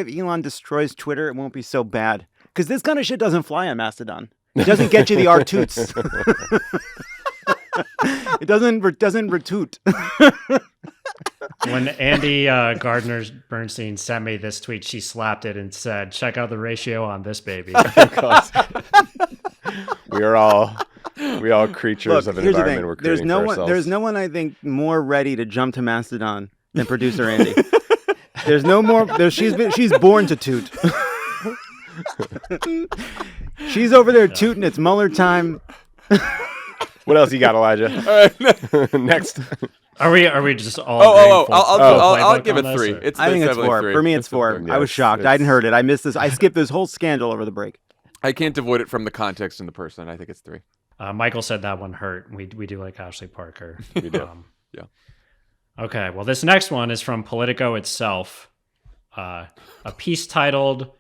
if Elon destroys Twitter, it won't be so bad. Because this kind of shit doesn't fly on Mastodon. It doesn't get you the R-toots. It doesn't retoot. When Andy Gardner Bernstein sent me this tweet, she slapped it and said, "Check out the ratio on this baby." we all creatures of an here's the environment thing. we're creating for ourselves. There's no one I think more ready to jump to Mastodon than producer Andy. There's no more. She's born to toot. She's over there tooting. It's Mueller time. What else you got, Elijah? Next. Are we just all? I'll give it 3. Or? It's I think it's definitely 4. 3. For me, it's 4. Yeah, I was shocked. I hadn't heard it. I missed this. I skipped this whole scandal over the break. I can't avoid it from the context and the person. I think it's 3. Michael said that one hurt. We do like Ashley Parker. We do. Yeah. Okay. Well, this next one is from Politico itself. A piece titled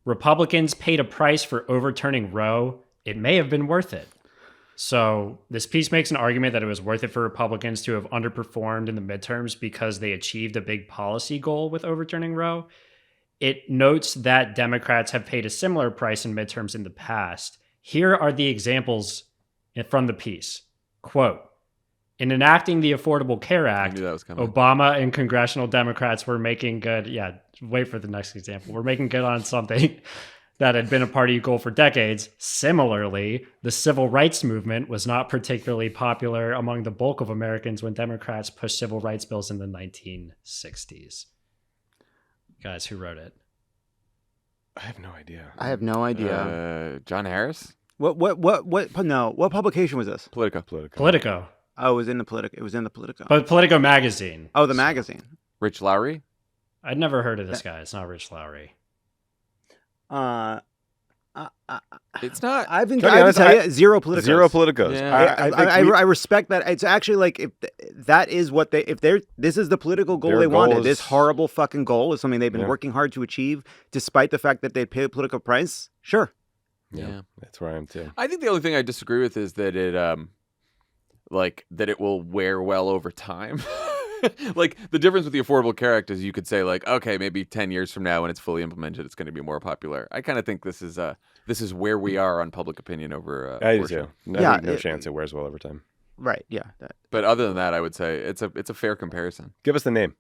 "Republicans Paid a Price for Overturning Roe. It May Have Been Worth It." So this piece makes an argument that it was worth it for Republicans to have underperformed in the midterms because they achieved a big policy goal with overturning Roe. It notes that Democrats have paid a similar price in midterms in the past. Here are the examples from the piece. Quote, "In enacting the Affordable Care Act, knew that was coming. Obama and congressional Democrats were making good..." Yeah, wait for the next example. "We're making good on something that had been a party goal for decades. Similarly, the civil rights movement was not particularly popular among the bulk of Americans when Democrats pushed civil rights bills in the 1960s. Guys, who wrote it? I have no idea. I have no idea. John Harris? What? No. What publication was this? Politico. Politico. Oh, it was in the Politico. It was in the Politico. But Politico magazine. Oh, the magazine. Rich Lowry? I'd never heard of this guy. It's not Rich Lowry. It's not. I've been To be honest, zero Politicos. Zero Politicos. Yeah. I respect that. It's actually like if that is what this is the political goal Their they goal wanted. is- This horrible fucking goal is something they've been Yeah. working hard to achieve, despite the fact that they pay a political price. Sure. Yeah. That's where I am too. I think the only thing I disagree with is that it that it will wear well over time. Like the difference with the Affordable Care Act is you could say like, okay, maybe 10 years from now when it's fully implemented, it's going to be more popular. I kind of think this is where we are on public opinion over I do abortion. too. I Yeah, think no chance it wears well over time. Right. Yeah. But other than that, I would say it's a fair comparison. Give us the name.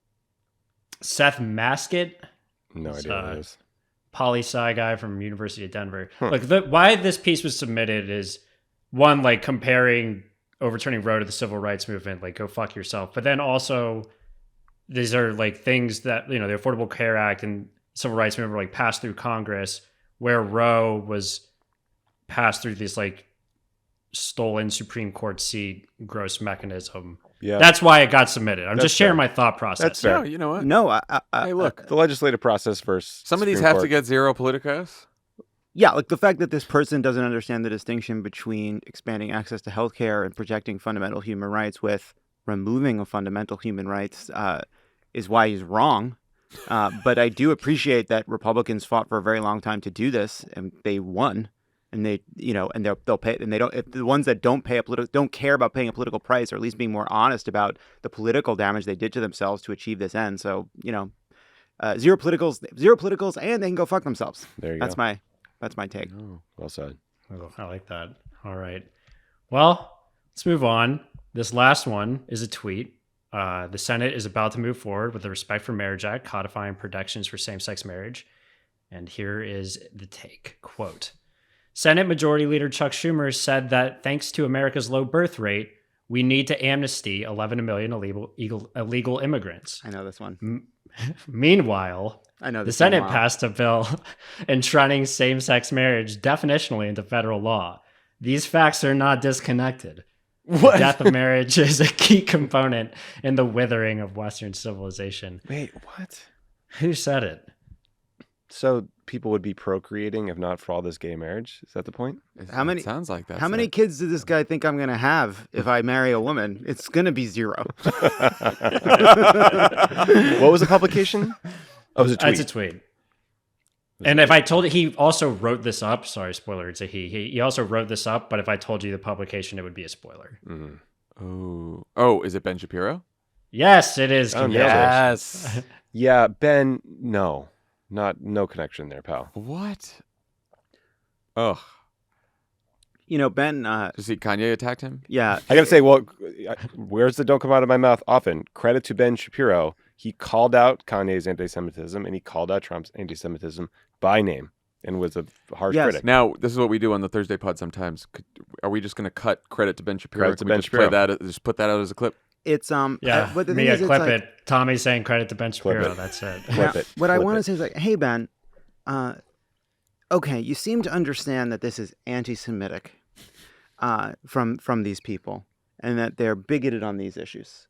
Seth Maskett, No idea what it is. poli-sci guy from University of Denver. Huh. Like why this piece was submitted is one, like comparing overturning Roe to the civil rights movement, like go fuck yourself. But then also these are like things that, you know, the Affordable Care Act and civil rights movement were like passed through Congress, where Roe was passed through this like stolen Supreme Court seat gross mechanism. Yeah. That's why it got submitted. I'm That's just sharing fair. my thought process. That's fair. No, you know what? No. Hey, look. The legislative process versus Some of these Supreme have Court. to get zero Politicos. Yeah, like the fact that this person doesn't understand the distinction between expanding access to healthcare and protecting fundamental human rights with removing of fundamental human rights is why he's wrong. But I do appreciate that Republicans fought for a very long time to do this, and they won. And they, you know, and they'll pay. And they don't. If the ones that don't care about paying a political price, or at least being more honest about the political damage they did to themselves to achieve this end. So, you know, zero politicals, and they can go fuck themselves. There you That's go. my take. Oh, well said. Oh, I like that. All right. Well, let's move on. This last one is a tweet. The Senate is about to move forward with the Respect for Marriage Act, codifying protections for same-sex marriage. And here is the take. Quote, Senate Majority Leader Chuck Schumer said that thanks to America's low birth rate, we need to amnesty 11 million illegal immigrants. I know this one. Meanwhile, I know the this Senate one. Wow. passed a bill enshrining same-sex marriage definitionally into federal law. These facts are not disconnected. The death of marriage is a key component in the withering of Western civilization. Wait, what? Who said it? So people would be procreating if not for all this gay marriage? Is that the point? How many- It sounds like that. How many kids does this guy think I'm going to have if I marry a woman? It's going to be 0. What was the publication? Oh, it was a tweet. It's a tweet. And if I told you, he also wrote this up. Sorry, spoiler. It's a he. He also wrote this up. But if I told you the publication, it would be a spoiler. Oh, is it Ben Shapiro? Yes, it is. Oh, no. Yes. Yeah, Ben. No connection there, pal. What? Ugh. You know, Ben. Does he Kanye attacked him? Yeah. I gotta say, well, where's the "don't come out of my mouth" often? Credit to Ben Shapiro. He called out Kanye's anti-Semitism and he called out Trump's anti-Semitism by name and was a harsh Yes. critic. Now, this is what we do on the Thursday pod sometimes. Are we just going to cut credit to Ben Shapiro? Credit to Can we Ben just Shapiro. play that, just put that out as a clip? It's Yeah, but the thing Mia, is, it's clip like, it. Tommy saying credit to Ben Clip Shapiro. it. That's it. Clip Yeah, it. what I Clip want to it. say is like, hey Ben, okay, you seem to understand that this is anti-Semitic from these people, and that they're bigoted on these issues.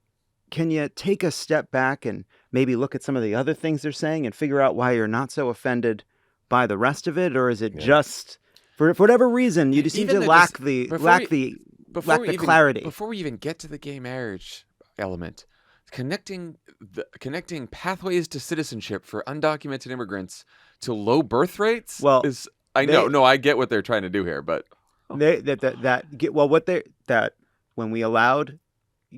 Can you take a step back and maybe look at some of the other things they're saying and figure out why you're not so offended by the rest of it, or is it just for whatever reason you just seem Even to the lack just- the before we even- clarity? Before we even get to the gay marriage element, connecting pathways to citizenship for undocumented immigrants to low birth rates. Well, is I get what they're trying to do here, but that when we allowed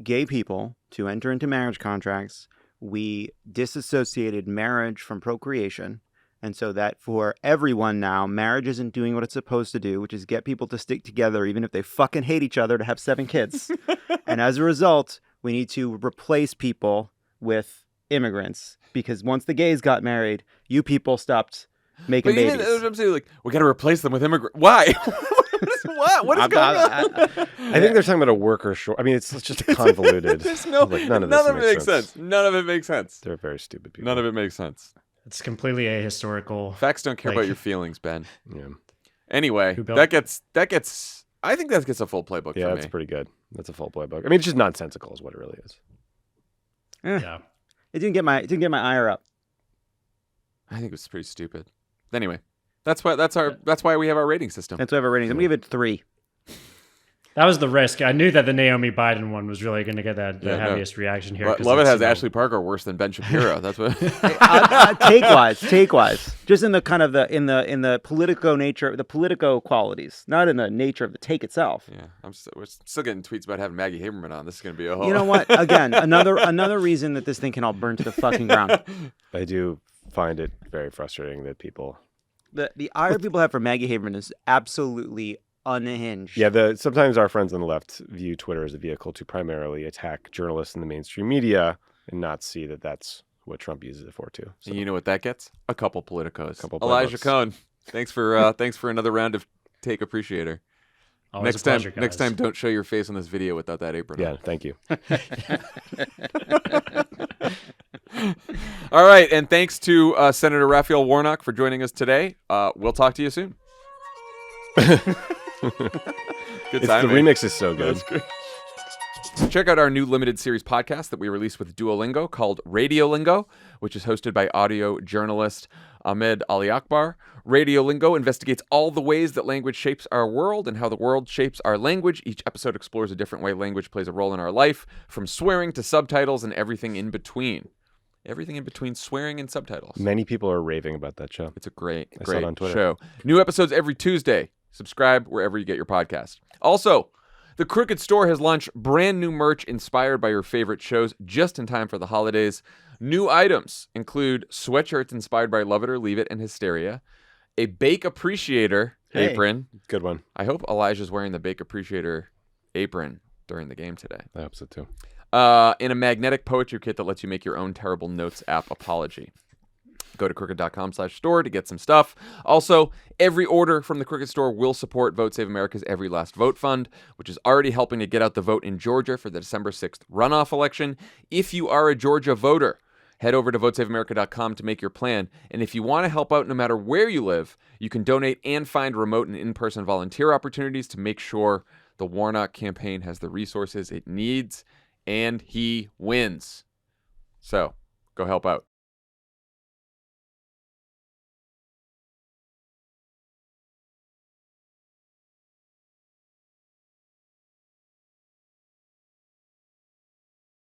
gay people to enter into marriage contracts, we disassociated marriage from procreation. And so that for everyone now, marriage isn't doing what it's supposed to do, which is get people to stick together, even if they fucking hate each other, to have 7 kids. And as a result, we need to replace people with immigrants, because once the gays got married, you people stopped making even babies. I'm saying, like, we got to replace them with immigrants. Why? What is going on? I think they're talking about a worker short. I mean, it's just convoluted. There's no, Like, none of it makes sense. None of it makes sense. They're very stupid people. None of it makes sense. It's completely ahistorical. Facts don't care Like- about your feelings, Ben. Yeah, Anyway, Who built- that gets. I think that gets a full playbook yeah, for that's me. pretty good. That's a full playbook. I mean, it's just nonsensical, is what it really is. Yeah. It didn't get my ire up. I think it was pretty stupid. Anyway, that's why we have our rating system. That's why I have a rating. I'm gonna give it 3. That was the risk. I knew that the Naomi Biden one was really going to get the Yeah, no. heaviest reaction here. But 'cause Lovett it's, has you know, Ashley Parker worse than Ben Shapiro. That's what. Take wise, just in the kind of in the politico nature, the politico qualities, not in the nature of the take itself. Yeah, we're still getting tweets about having Maggie Haberman on. This is gonna be a whole. You know what? Again, another reason that this thing can all burn to the fucking ground. I do find it very frustrating that people. The ire people have for Maggie Haberman is absolutely unhinged. Yeah, sometimes our friends on the left view Twitter as a vehicle to primarily attack journalists in the mainstream media and not see that that's what Trump uses it for too. So, And you know what that gets? A couple politicos. Couple Elijah playbooks. Cohn, thanks for another round of Take Appreciator. always Next a pleasure, time, guys. don't show your face on this video without that apron. yeah, on. thank you. All right, and thanks to Senator Raphael Warnock for joining us today. We'll talk to you soon. Good The timing. remix is so good. That's great. Check out our new limited series podcast that we released with Duolingo called Radiolingo, which is hosted by audio journalist Ahmed Ali Akbar. Radiolingo investigates all the ways that language shapes our world and how the world shapes our language. Each episode explores a different way language plays a role in our life, from swearing to subtitles and everything in between. Everything in between swearing and subtitles. Many people are raving about that show. It's a great saw it on Twitter. show. New episodes every Tuesday. Subscribe wherever you get your podcast. Also, the Crooked Store has launched brand new merch inspired by your favorite shows just in time for the holidays. New items include sweatshirts inspired by Love It or Leave It and Hysteria, a Bake Appreciator Hey. apron. Good one. I hope Elijah's wearing the Bake Appreciator apron during the game today. I hope so too. In a magnetic poetry kit that lets you make your own Terrible Notes app apology. Go to crooked.com/store to get some stuff. Also, every order from the Crooked Store will support Vote Save America's Every Last Vote Fund, which is already helping to get out the vote in Georgia for the December 6th runoff election. If you are a Georgia voter, head over to votesaveamerica.com to make your plan. And if you want to help out no matter where you live, you can donate and find remote and in-person volunteer opportunities to make sure the Warnock campaign has the resources it needs and he wins. So, go help out.